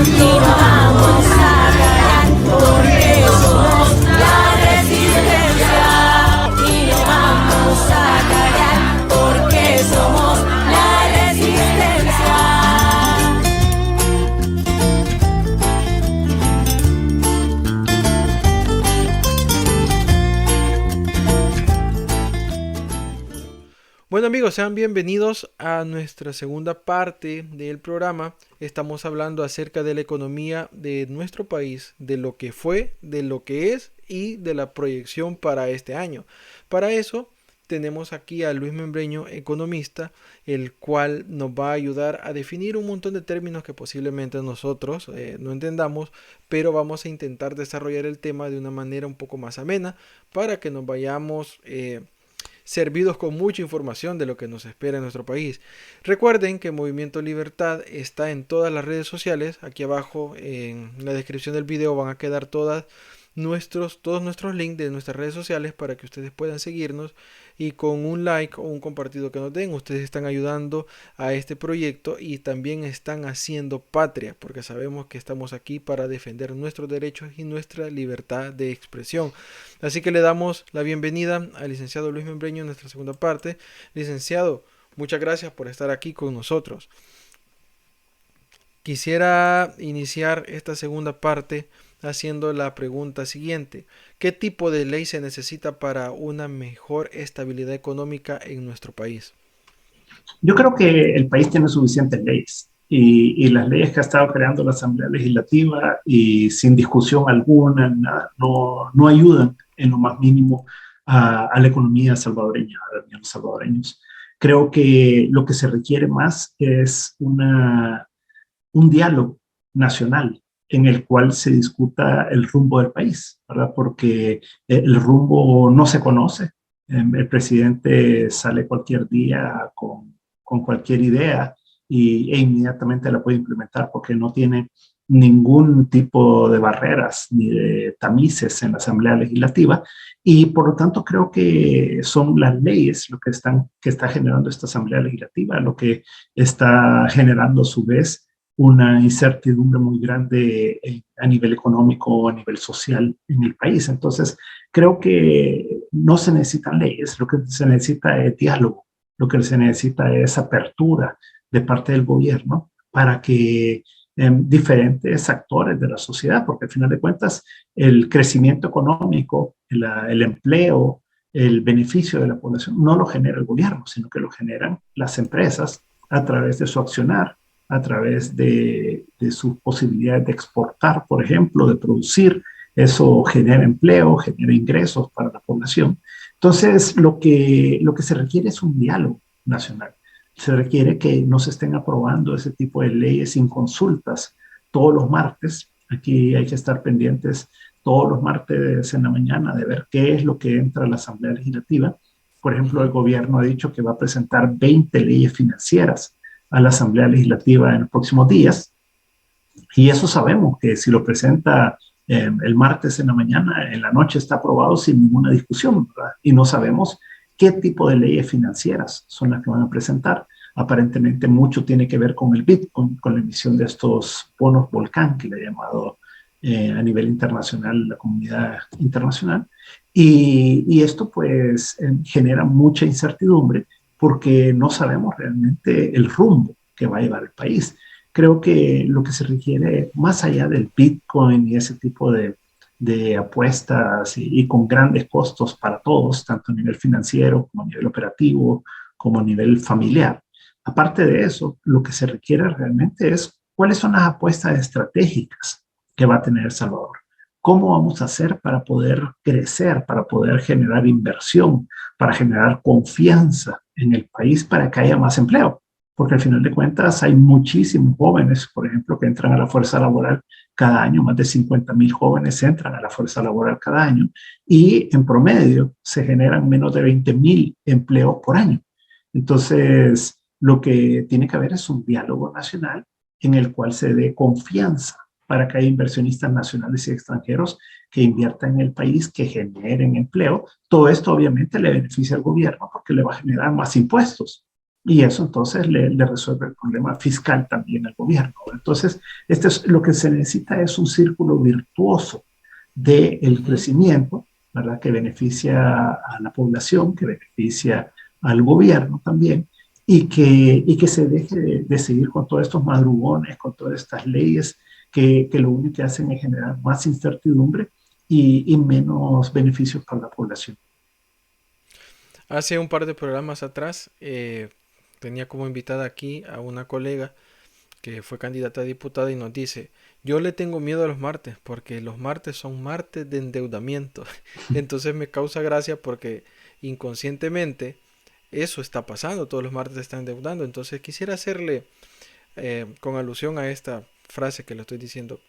Y no vamos a callar, porque somos la resistencia. Y no vamos a callar, porque somos la resistencia. Bueno amigos, sean bienvenidos a nuestra segunda parte del programa. Estamos hablando acerca de la economía de nuestro país, de lo que fue, de lo que es y de la proyección para este año. Para eso tenemos aquí a Luis Membreño, economista, el cual nos va a ayudar a definir un montón de términos que posiblemente nosotros no entendamos, pero vamos a intentar desarrollar el tema de una manera un poco más amena para que nos vayamos servidos con mucha información de lo que nos espera en nuestro país. Recuerden que Movimiento Libertad está en todas las redes sociales. Aquí abajo en la descripción del video van a quedar todos nuestros links de nuestras redes sociales para que ustedes puedan seguirnos, y con un like o un compartido que nos den, ustedes están ayudando a este proyecto y también están haciendo patria, porque sabemos que estamos aquí para defender nuestros derechos y nuestra libertad de expresión. Así que le damos la bienvenida al licenciado Luis Membreño en nuestra segunda parte. Licenciado, muchas gracias por estar aquí con nosotros. Quisiera iniciar esta segunda parte haciendo la pregunta siguiente: ¿qué tipo de ley se necesita para una mejor estabilidad económica en nuestro país? Yo creo que el país tiene suficientes leyes y las leyes que ha estado creando la Asamblea Legislativa, y sin discusión alguna, nada, no ayudan en lo más mínimo a la economía salvadoreña, a los salvadoreños. Creo que lo que se requiere más es un diálogo nacional en el cual se discuta el rumbo del país, ¿verdad? Porque el rumbo no se conoce. El presidente sale cualquier día con cualquier idea e inmediatamente la puede implementar, porque no tiene ningún tipo de barreras ni de tamices en la Asamblea Legislativa, y por lo tanto creo que son las leyes lo que está generando esta Asamblea Legislativa, lo que está generando a su vez una incertidumbre muy grande a nivel económico, a nivel social en el país. Entonces, creo que no se necesitan leyes, lo que se necesita es diálogo, lo que se necesita es apertura de parte del gobierno para que diferentes actores de la sociedad, porque al final de cuentas el crecimiento económico, el empleo, el beneficio de la población no lo genera el gobierno, sino que lo generan las empresas a través de su accionar, a través de sus posibilidades de exportar, por ejemplo, de producir. Eso genera empleo, genera ingresos para la población. Entonces, lo que se requiere es un diálogo nacional. Se requiere que no se estén aprobando ese tipo de leyes sin consultas todos los martes. Aquí hay que estar pendientes todos los martes en la mañana de ver qué es lo que entra a la Asamblea Legislativa. Por ejemplo, el gobierno ha dicho que va a presentar 20 leyes financieras a la Asamblea Legislativa en los próximos días, y eso sabemos que si lo presenta el martes en la mañana, en la noche está aprobado sin ninguna discusión, ¿verdad? Y no sabemos qué tipo de leyes financieras son las que van a presentar. Aparentemente mucho tiene que ver con el Bitcoin, con la emisión de estos bonos volcán, que le ha llamado a nivel internacional la comunidad internacional, y esto pues genera mucha incertidumbre, porque no sabemos realmente el rumbo que va a llevar el país. Creo que lo que se requiere, más allá del Bitcoin y ese tipo de apuestas y con grandes costos para todos, tanto a nivel financiero como a nivel operativo, como a nivel familiar. Aparte de eso, lo que se requiere realmente es cuáles son las apuestas estratégicas que va a tener El Salvador. ¿Cómo vamos a hacer para poder crecer, para poder generar inversión, para generar confianza en el país, para que haya más empleo? Porque al final de cuentas hay muchísimos jóvenes, por ejemplo, que entran a la fuerza laboral cada año. Más de 50,000 jóvenes entran a la fuerza laboral cada año, y en promedio se generan menos de 20,000 empleos por año. Entonces, lo que tiene que haber es un diálogo nacional en el cual se dé confianza para que haya inversionistas nacionales y extranjeros que inviertan en el país, que generen empleo. Todo esto obviamente le beneficia al gobierno porque le va a generar más impuestos. Y eso entonces le resuelve el problema fiscal también al gobierno. Entonces, lo que se necesita es un círculo virtuoso del crecimiento, ¿verdad? Que beneficia a la población, que beneficia al gobierno también, y que se deje de seguir con todos estos madrugones, con todas estas leyes que lo único que hacen es generar más incertidumbre y menos beneficios para la población. Hace un par de programas atrás tenía como invitada aquí a una colega que fue candidata a diputada y nos dice, yo le tengo miedo a los martes porque los martes son martes de endeudamiento. Entonces me causa gracia porque inconscientemente eso está pasando, todos los martes se están endeudando. Entonces quisiera hacerle, con alusión a esta frase que le estoy diciendo,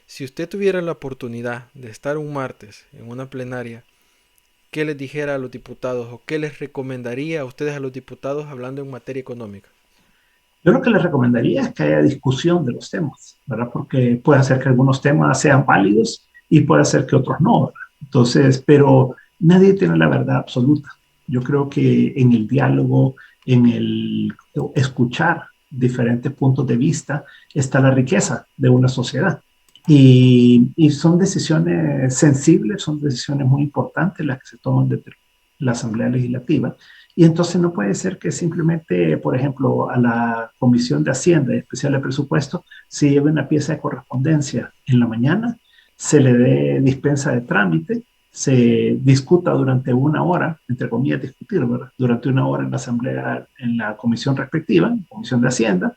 si usted tuviera la oportunidad de estar un martes en una plenaria, ¿qué les dijera a los diputados o qué les recomendaría a ustedes a los diputados hablando en materia económica? Yo lo que les recomendaría es que haya discusión de los temas, ¿verdad? Porque puede hacer que algunos temas sean válidos y puede hacer que otros no, ¿verdad? Entonces, pero nadie tiene la verdad absoluta. Yo creo que en el diálogo, en el escuchar diferentes puntos de vista, está la riqueza de una sociedad. Y son decisiones sensibles, son decisiones muy importantes las que se toman desde la Asamblea Legislativa. Y entonces no puede ser que simplemente, por ejemplo, a la Comisión de Hacienda y Especial de Presupuesto se lleve una pieza de correspondencia en la mañana, se le dé dispensa de trámite, se discuta durante una hora, entre comillas discutir, ¿verdad? Durante una hora en la Asamblea, en la comisión respectiva, en la Comisión de Hacienda,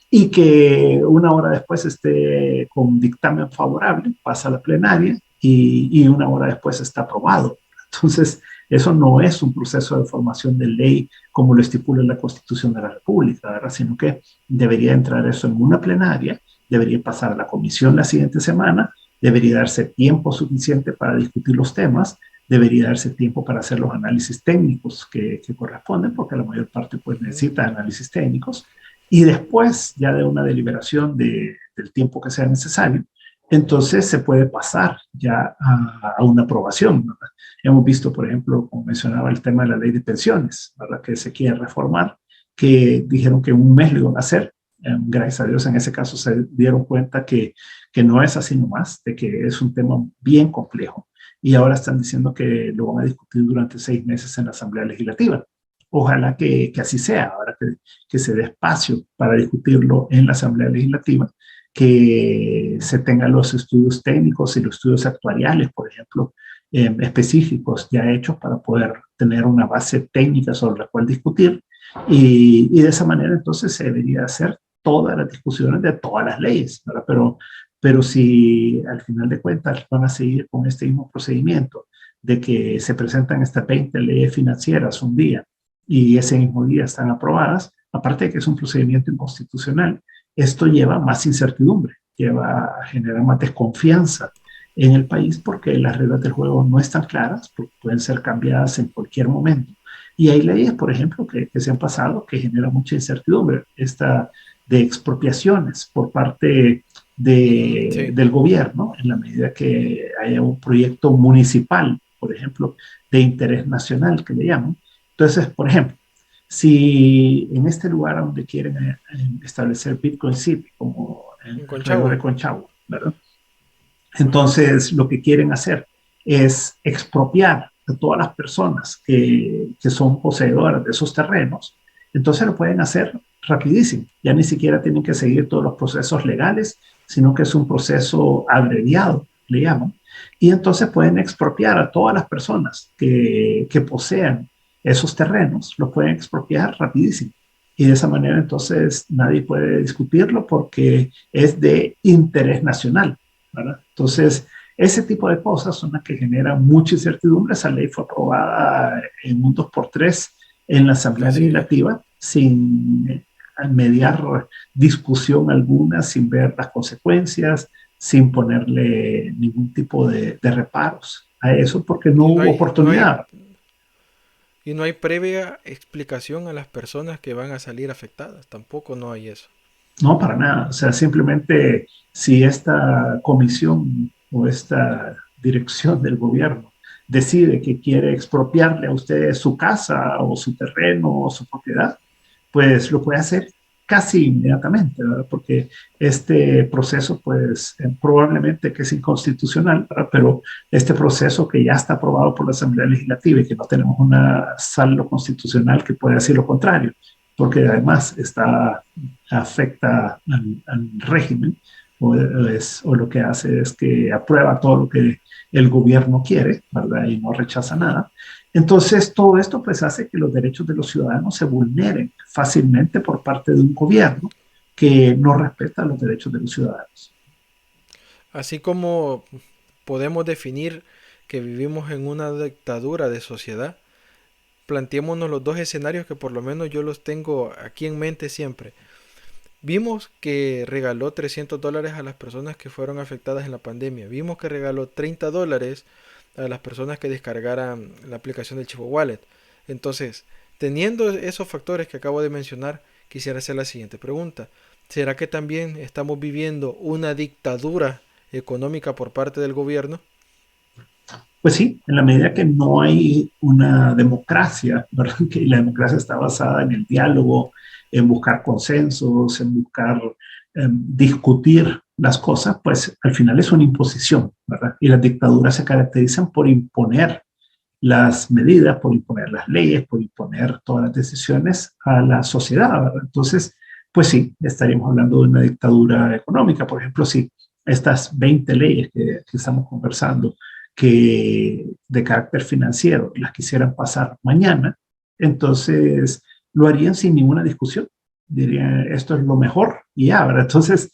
y que una hora después esté con dictamen favorable, pasa a la plenaria y una hora después está aprobado. Entonces, eso no es un proceso de formación de ley como lo estipula la Constitución de la República, ¿verdad? Sino que debería entrar eso en una plenaria, debería pasar a la comisión la siguiente semana, debería darse tiempo suficiente para discutir los temas, debería darse tiempo para hacer los análisis técnicos que corresponden, porque la mayor parte pues necesita análisis técnicos, y después ya de una deliberación del tiempo que sea necesario, entonces se puede pasar ya a una aprobación, ¿verdad? Hemos visto, por ejemplo, como mencionaba, el tema de la ley de pensiones, ¿verdad? Que se quiere reformar, que dijeron que en un mes lo iban a hacer. Gracias a Dios en ese caso se dieron cuenta que no es así nomás, de que es un tema bien complejo. Y ahora están diciendo que lo van a discutir durante 6 meses en la Asamblea Legislativa. Ojalá que así sea, ahora que se dé espacio para discutirlo en la Asamblea Legislativa, que se tengan los estudios técnicos y los estudios actuariales, por ejemplo, específicos ya hechos para poder tener una base técnica sobre la cual discutir y de esa manera entonces se debería hacer todas las discusiones de todas las leyes, ¿verdad? Pero si al final de cuentas van a seguir con este mismo procedimiento de que se presentan estas 20 leyes financieras un día y ese mismo día están aprobadas, aparte de que es un procedimiento inconstitucional, esto lleva más incertidumbre, lleva a generar más desconfianza en el país porque las reglas del juego no están claras, porque pueden ser cambiadas en cualquier momento. Y hay leyes, por ejemplo, que se han pasado que generan mucha incertidumbre. Esta de expropiaciones por parte del gobierno, en la medida que haya un proyecto municipal, por ejemplo, de interés nacional, que le llaman. Entonces, por ejemplo, si en este lugar donde quieren establecer Bitcoin City, como en Conchagua de Conchagua, ¿verdad? Entonces, lo que quieren hacer es expropiar a todas las personas que son poseedoras de esos terrenos. Entonces lo pueden hacer rapidísimo. Ya ni siquiera tienen que seguir todos los procesos legales, sino que es un proceso abreviado, le llaman. Y entonces pueden expropiar a todas las personas que posean esos terrenos, lo pueden expropiar rapidísimo. Y de esa manera entonces nadie puede discutirlo porque es de interés nacional, ¿verdad? Entonces, ese tipo de cosas son las que generan mucha incertidumbre. Esa ley fue aprobada en un 2x3 en la Asamblea Legislativa sin mediar discusión alguna, sin ver las consecuencias, sin ponerle ningún tipo de reparos a eso porque no hubo oportunidad. Y no hay previa explicación a las personas que van a salir afectadas, tampoco no hay eso. No, para nada. O sea, simplemente si esta comisión o esta dirección del gobierno decide que quiere expropiarle a usted su casa o su terreno o su propiedad, pues lo puede hacer casi inmediatamente, ¿verdad? Porque este proceso, pues probablemente que es inconstitucional, ¿verdad? Pero este proceso que ya está aprobado por la Asamblea Legislativa y que no tenemos una sala constitucional que pueda decir lo contrario, porque además afecta al régimen, o lo que hace es que aprueba todo lo que el gobierno quiere, ¿verdad? Y no rechaza nada. Entonces, todo esto pues hace que los derechos de los ciudadanos se vulneren fácilmente por parte de un gobierno que no respeta los derechos de los ciudadanos. Así como podemos definir que vivimos en una dictadura de sociedad, planteémonos los dos escenarios que por lo menos yo los tengo aquí en mente siempre. Vimos que regaló $300 a las personas que fueron afectadas en la pandemia. Vimos que regaló $30 a las personas que descargaran la aplicación del Chivo Wallet. Entonces, teniendo esos factores que acabo de mencionar, quisiera hacer la siguiente pregunta. ¿Será que también estamos viviendo una dictadura económica por parte del gobierno? Pues sí, en la medida que no hay una democracia, ¿verdad? Que la democracia está basada en el diálogo, en buscar consensos, en buscar discutir las cosas, pues al final es una imposición, ¿verdad? Y las dictaduras se caracterizan por imponer las medidas, por imponer las leyes, por imponer todas las decisiones a la sociedad, ¿verdad? Entonces, pues sí, estaríamos hablando de una dictadura económica. Por ejemplo, si estas 20 leyes que estamos conversando, que de carácter financiero, las quisieran pasar mañana, entonces lo harían sin ninguna discusión. Dirían, esto es lo mejor y ya, ¿verdad? Entonces,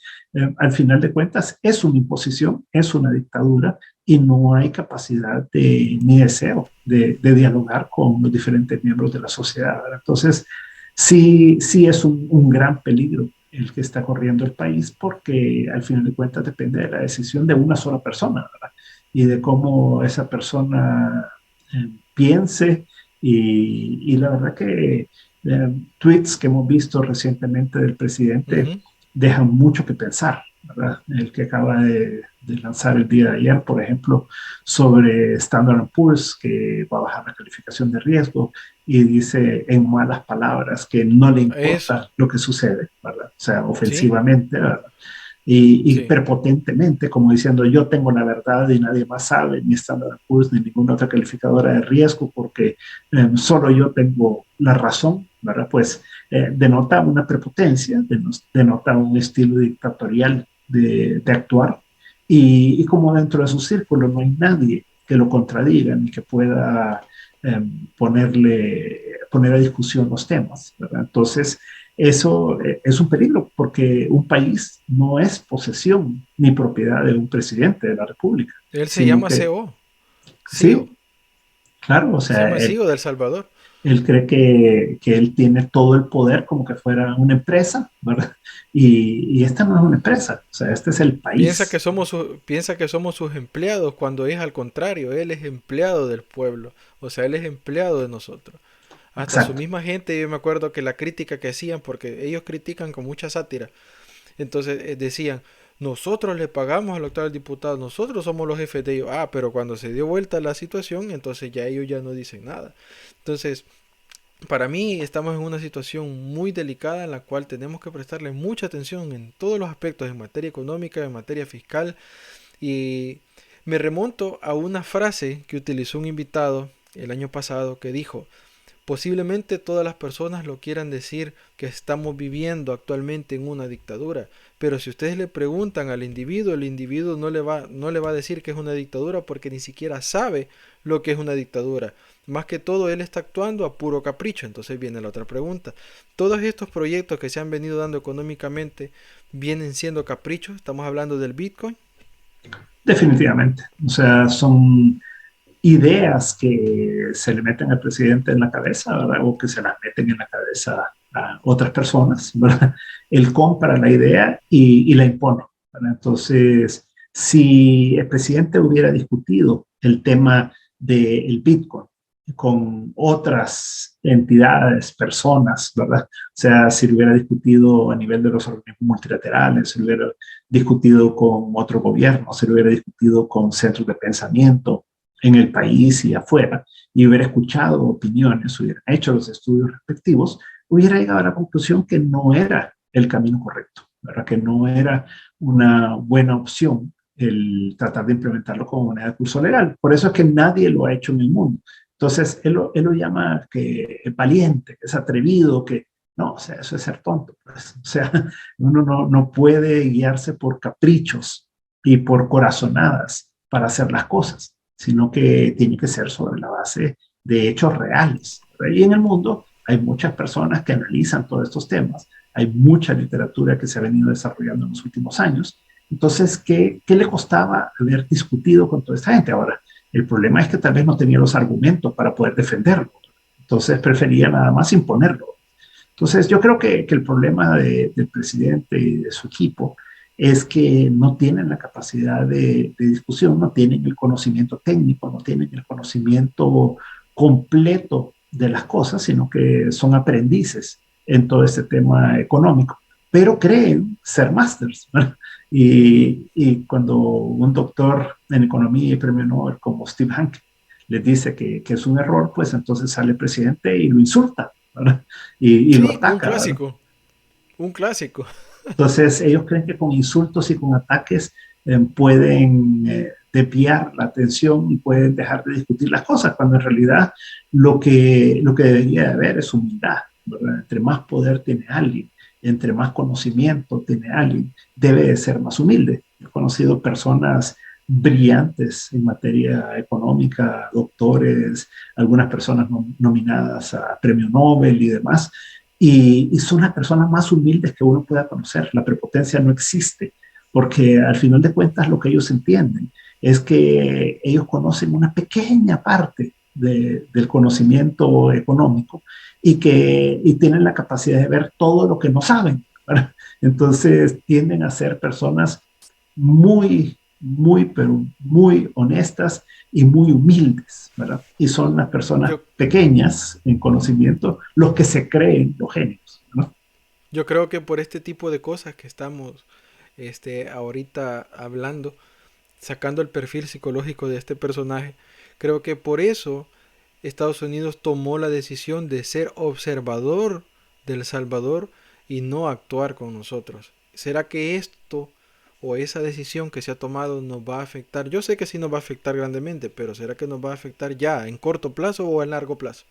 al final de cuentas, es una imposición, es una dictadura y no hay capacidad ni deseo de dialogar con los diferentes miembros de la sociedad, ¿verdad? Entonces, sí es un gran peligro el que está corriendo el país, porque al final de cuentas depende de la decisión de una sola persona, ¿verdad? Y de cómo esa persona piense, y la verdad que tweets que hemos visto recientemente del presidente dejan mucho que pensar, ¿verdad? El que acaba de lanzar el día de ayer, por ejemplo, sobre Standard & Poor's, que va a bajar la calificación de riesgo, y dice en malas palabras que no le importa lo que sucede, ¿verdad? O sea, ofensivamente, ¿sí? ¿Verdad? Y sí, prepotentemente, como diciendo, yo tengo la verdad y nadie más sabe, ni Standard & Poor's, ni ninguna otra calificadora de riesgo, porque solo yo tengo la razón, ¿verdad? Pues denota una prepotencia, denota un estilo dictatorial de actuar, y como dentro de su círculo no hay nadie que lo contradiga ni que pueda poner a discusión los temas, ¿verdad? Entonces, eso es un peligro, porque un país no es posesión ni propiedad de un presidente de la República. Él se llama CEO. Sí, claro, o sea, se llama CEO de El Salvador. Él cree que él tiene todo el poder como que fuera una empresa, ¿verdad? Y esta no es una empresa, o sea, este es el país. Piensa que somos sus empleados, cuando es al contrario, él es empleado del pueblo, o sea, él es empleado de nosotros. Hasta Exacto. Su misma gente, yo me acuerdo que la crítica que hacían, porque ellos critican con mucha sátira, entonces decían, nosotros le pagamos al actual diputado, nosotros somos los jefes de ellos. Pero cuando se dio vuelta la situación, entonces ya ellos ya no dicen nada. Entonces, para mí estamos en una situación muy delicada en la cual tenemos que prestarle mucha atención en todos los aspectos, en materia económica, en materia fiscal. Y me remonto a una frase que utilizó un invitado el año pasado que dijo: posiblemente todas las personas lo quieran decir que estamos viviendo actualmente en una dictadura, pero si ustedes le preguntan al individuo, el individuo no le va a decir que es una dictadura, porque ni siquiera sabe lo que es una dictadura. Más que todo, él está actuando a puro capricho. Entonces viene la otra pregunta. ¿Todos estos proyectos que se han venido dando económicamente vienen siendo caprichos? ¿Estamos hablando del Bitcoin? Definitivamente. O sea, son ideas que se le meten al presidente en la cabeza, ¿verdad? O que se las meten en la cabeza a otras personas, ¿verdad? Él compra la idea y la impone, ¿verdad? Entonces, si el presidente hubiera discutido el tema del Bitcoin con otras entidades, personas, ¿verdad? O sea, si lo hubiera discutido a nivel de los organismos multilaterales, si lo hubiera discutido con otro gobierno, si lo hubiera discutido con centros de pensamiento en el país y afuera, y hubiera escuchado opiniones, hubiera hecho los estudios respectivos, hubiera llegado a la conclusión que no era el camino correcto, ¿verdad? Que no era una buena opción el tratar de implementarlo como moneda de curso legal. Por eso es que nadie lo ha hecho en el mundo. Entonces, él lo llama que es valiente, que es atrevido, que no, o sea, eso es ser tonto. Pues. O sea, uno no puede guiarse por caprichos y por corazonadas para hacer las cosas, sino que tiene que ser sobre la base de hechos reales. Y en el mundo hay muchas personas que analizan todos estos temas, hay mucha literatura que se ha venido desarrollando en los últimos años. Entonces, ¿qué le costaba haber discutido con toda esta gente? Ahora, el problema es que tal vez no tenía los argumentos para poder defenderlo. Entonces prefería nada más imponerlo. Entonces yo creo que el problema del presidente y de su equipo es que no tienen la capacidad de discusión, no tienen el conocimiento técnico, no tienen el conocimiento completo de las cosas, sino que son aprendices en todo este tema económico, pero creen ser masters, ¿verdad? Y cuando un doctor en economía y premio Nobel como Steve Hanke les dice que es un error, pues entonces sale el presidente y lo insulta, ¿verdad? Y Sí, lo ataca. un clásico, ¿verdad? Un clásico. Entonces ellos creen que con insultos y con ataques pueden desviar la atención y pueden dejar de discutir las cosas, cuando en realidad lo que debería de haber es humildad, ¿verdad? Entre más poder tiene alguien, entre más conocimiento tiene alguien, debe de ser más humilde. He conocido personas brillantes en materia económica, doctores, algunas personas nominadas a premio Nobel y demás, y son las personas más humildes que uno pueda conocer. La prepotencia no existe, porque al final de cuentas lo que ellos entienden es que ellos conocen una pequeña parte del conocimiento económico y tienen la capacidad de ver todo lo que no saben, ¿verdad? Entonces tienden a ser personas pero muy honestas y muy humildes, ¿verdad? Y son las personas pequeñas en conocimiento los que se creen los genios, ¿no? Yo creo que por este tipo de cosas que estamos ahorita hablando, sacando el perfil psicológico de este personaje, creo que por eso Estados Unidos tomó la decisión de ser observador de El Salvador y no actuar con nosotros. ¿Será que esto o esa decisión que se ha tomado nos va a afectar? Yo sé que sí nos va a afectar grandemente, pero ¿será que nos va a afectar ya en corto plazo o en largo plazo?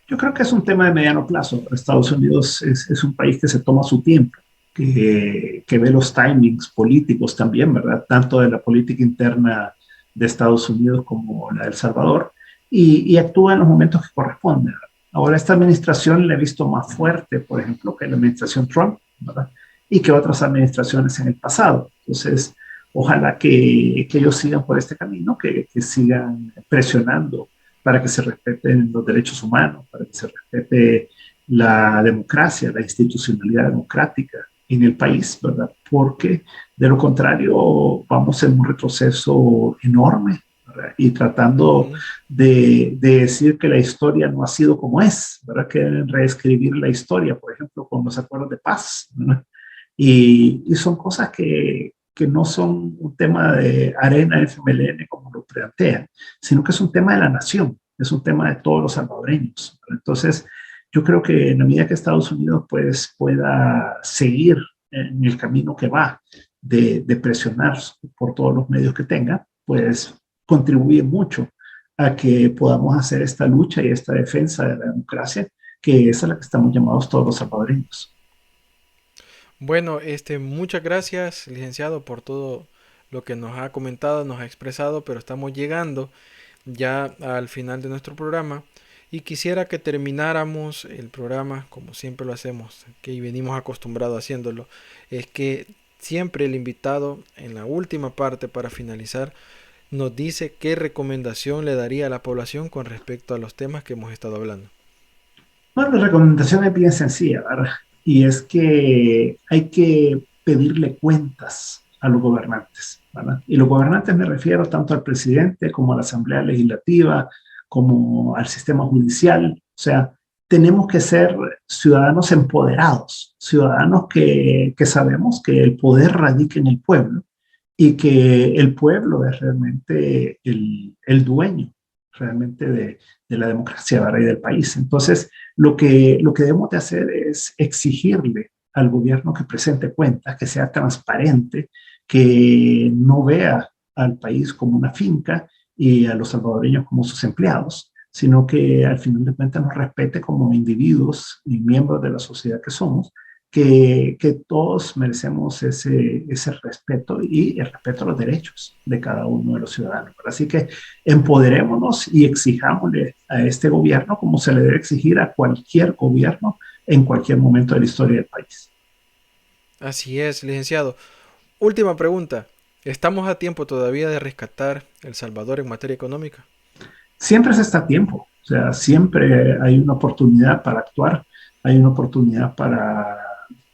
Yo creo que es un tema de mediano plazo. Estados Unidos es un país que se toma su tiempo, que ve los timings políticos también, ¿verdad? Tanto de la política interna de Estados Unidos como la de El Salvador, y actúa en los momentos que corresponden. Ahora, esta administración la he visto más fuerte, por ejemplo, que la administración Trump, ¿verdad? Y que otras administraciones en el pasado. Entonces, ojalá que ellos sigan por este camino, que sigan presionando para que se respeten los derechos humanos, para que se respete la democracia, la institucionalidad democrática en el país, ¿verdad? Porque de lo contrario vamos en un retroceso enorme, ¿verdad? Y tratando de decir que la historia no ha sido como es, ¿verdad? Que deben reescribir la historia, por ejemplo, con los acuerdos de paz, ¿verdad? Y son cosas que no son un tema de arena FMLN como lo plantean, sino que es un tema de la nación, es un tema de todos los salvadoreños. Entonces, yo creo que en la medida que Estados Unidos pues, pueda seguir en el camino que va de presionar por todos los medios que tenga, pues contribuye mucho a que podamos hacer esta lucha y esta defensa de la democracia, que es a la que estamos llamados todos los salvadoreños. Bueno, muchas gracias, licenciado, por todo lo que nos ha comentado, nos ha expresado, pero estamos llegando ya al final de nuestro programa y quisiera que termináramos el programa como siempre lo hacemos, que venimos acostumbrados haciéndolo, es que siempre el invitado en la última parte para finalizar nos dice qué recomendación le daría a la población con respecto a los temas que hemos estado hablando. Bueno, la recomendación es bien sencilla, ¿verdad? Y es que hay que pedirle cuentas a los gobernantes, ¿verdad? Y los gobernantes me refiero tanto al presidente como a la Asamblea Legislativa, como al sistema judicial. O sea, tenemos que ser ciudadanos empoderados, ciudadanos que sabemos que el poder radica en el pueblo y que el pueblo es realmente el dueño realmente de la democracia, ¿verdad? Y del país. Entonces, lo que debemos de hacer es exigirle al gobierno que presente cuentas, que sea transparente, que no vea al país como una finca y a los salvadoreños como sus empleados, sino que al final de cuentas nos respete como individuos y miembros de la sociedad que somos, que todos merecemos ese respeto y el respeto a los derechos de cada uno de los ciudadanos. Así que empoderémonos y exijámosle a este gobierno como se le debe exigir a cualquier gobierno en cualquier momento de la historia del país. Así es, licenciado. Última pregunta. ¿Estamos a tiempo todavía de rescatar El Salvador en materia económica? Siempre se está a tiempo, o sea, siempre hay una oportunidad para actuar, hay una oportunidad para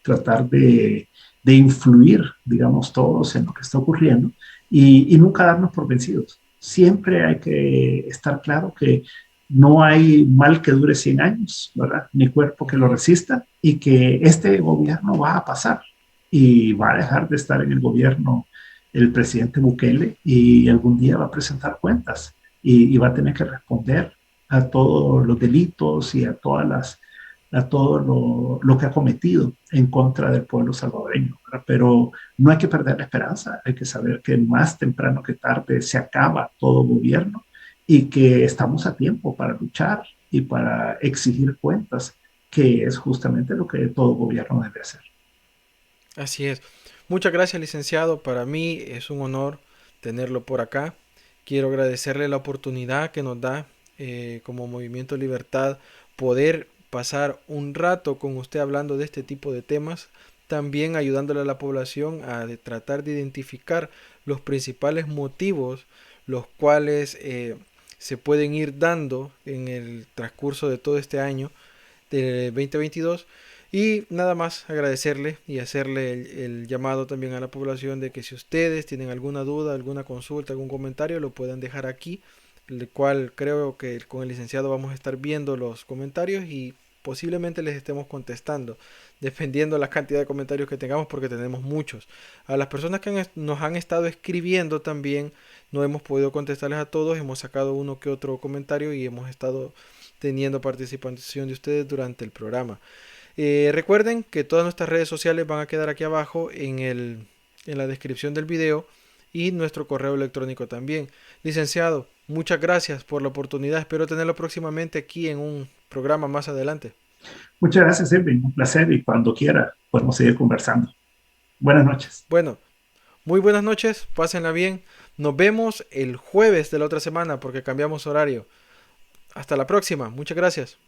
tratar de influir, digamos, todos en lo que está ocurriendo y nunca darnos por vencidos. Siempre hay que estar claro que no hay mal que dure 100 años, ¿verdad? Ni cuerpo que lo resista y que este gobierno va a pasar y va a dejar de estar en el gobierno el presidente Bukele y algún día va a presentar cuentas y va a tener que responder a todos los delitos y a todo lo que ha cometido en contra del pueblo salvadoreño, ¿verdad? Pero no hay que perder la esperanza, hay que saber que más temprano que tarde se acaba todo gobierno y que estamos a tiempo para luchar y para exigir cuentas, que es justamente lo que todo gobierno debe hacer. Así es. Muchas gracias, licenciado. Para mí es un honor tenerlo por acá. Quiero agradecerle la oportunidad que nos da como Movimiento Libertad poder pasar un rato con usted hablando de este tipo de temas, también ayudándole a la población a tratar de identificar los principales motivos los cuales se pueden ir dando en el transcurso de todo este año de 2022. Y nada más agradecerle y hacerle el llamado también a la población de que si ustedes tienen alguna duda, alguna consulta, algún comentario, lo puedan dejar aquí, el cual creo que con el licenciado vamos a estar viendo los comentarios y posiblemente les estemos contestando, dependiendo la cantidad de comentarios que tengamos, porque tenemos muchos. A las personas que nos han estado escribiendo también, no hemos podido contestarles a todos, hemos sacado uno que otro comentario y hemos estado teniendo participación de ustedes durante el programa. Recuerden que todas nuestras redes sociales van a quedar aquí abajo en la descripción del video y nuestro correo electrónico también. Licenciado, muchas gracias por la oportunidad. Espero tenerlo próximamente aquí en un programa más adelante. Muchas gracias, Edwin. Un placer y cuando quiera podemos seguir conversando. Buenas noches. Bueno, muy buenas noches. Pásenla bien. Nos vemos el jueves de la otra semana porque cambiamos horario. Hasta la próxima. Muchas gracias.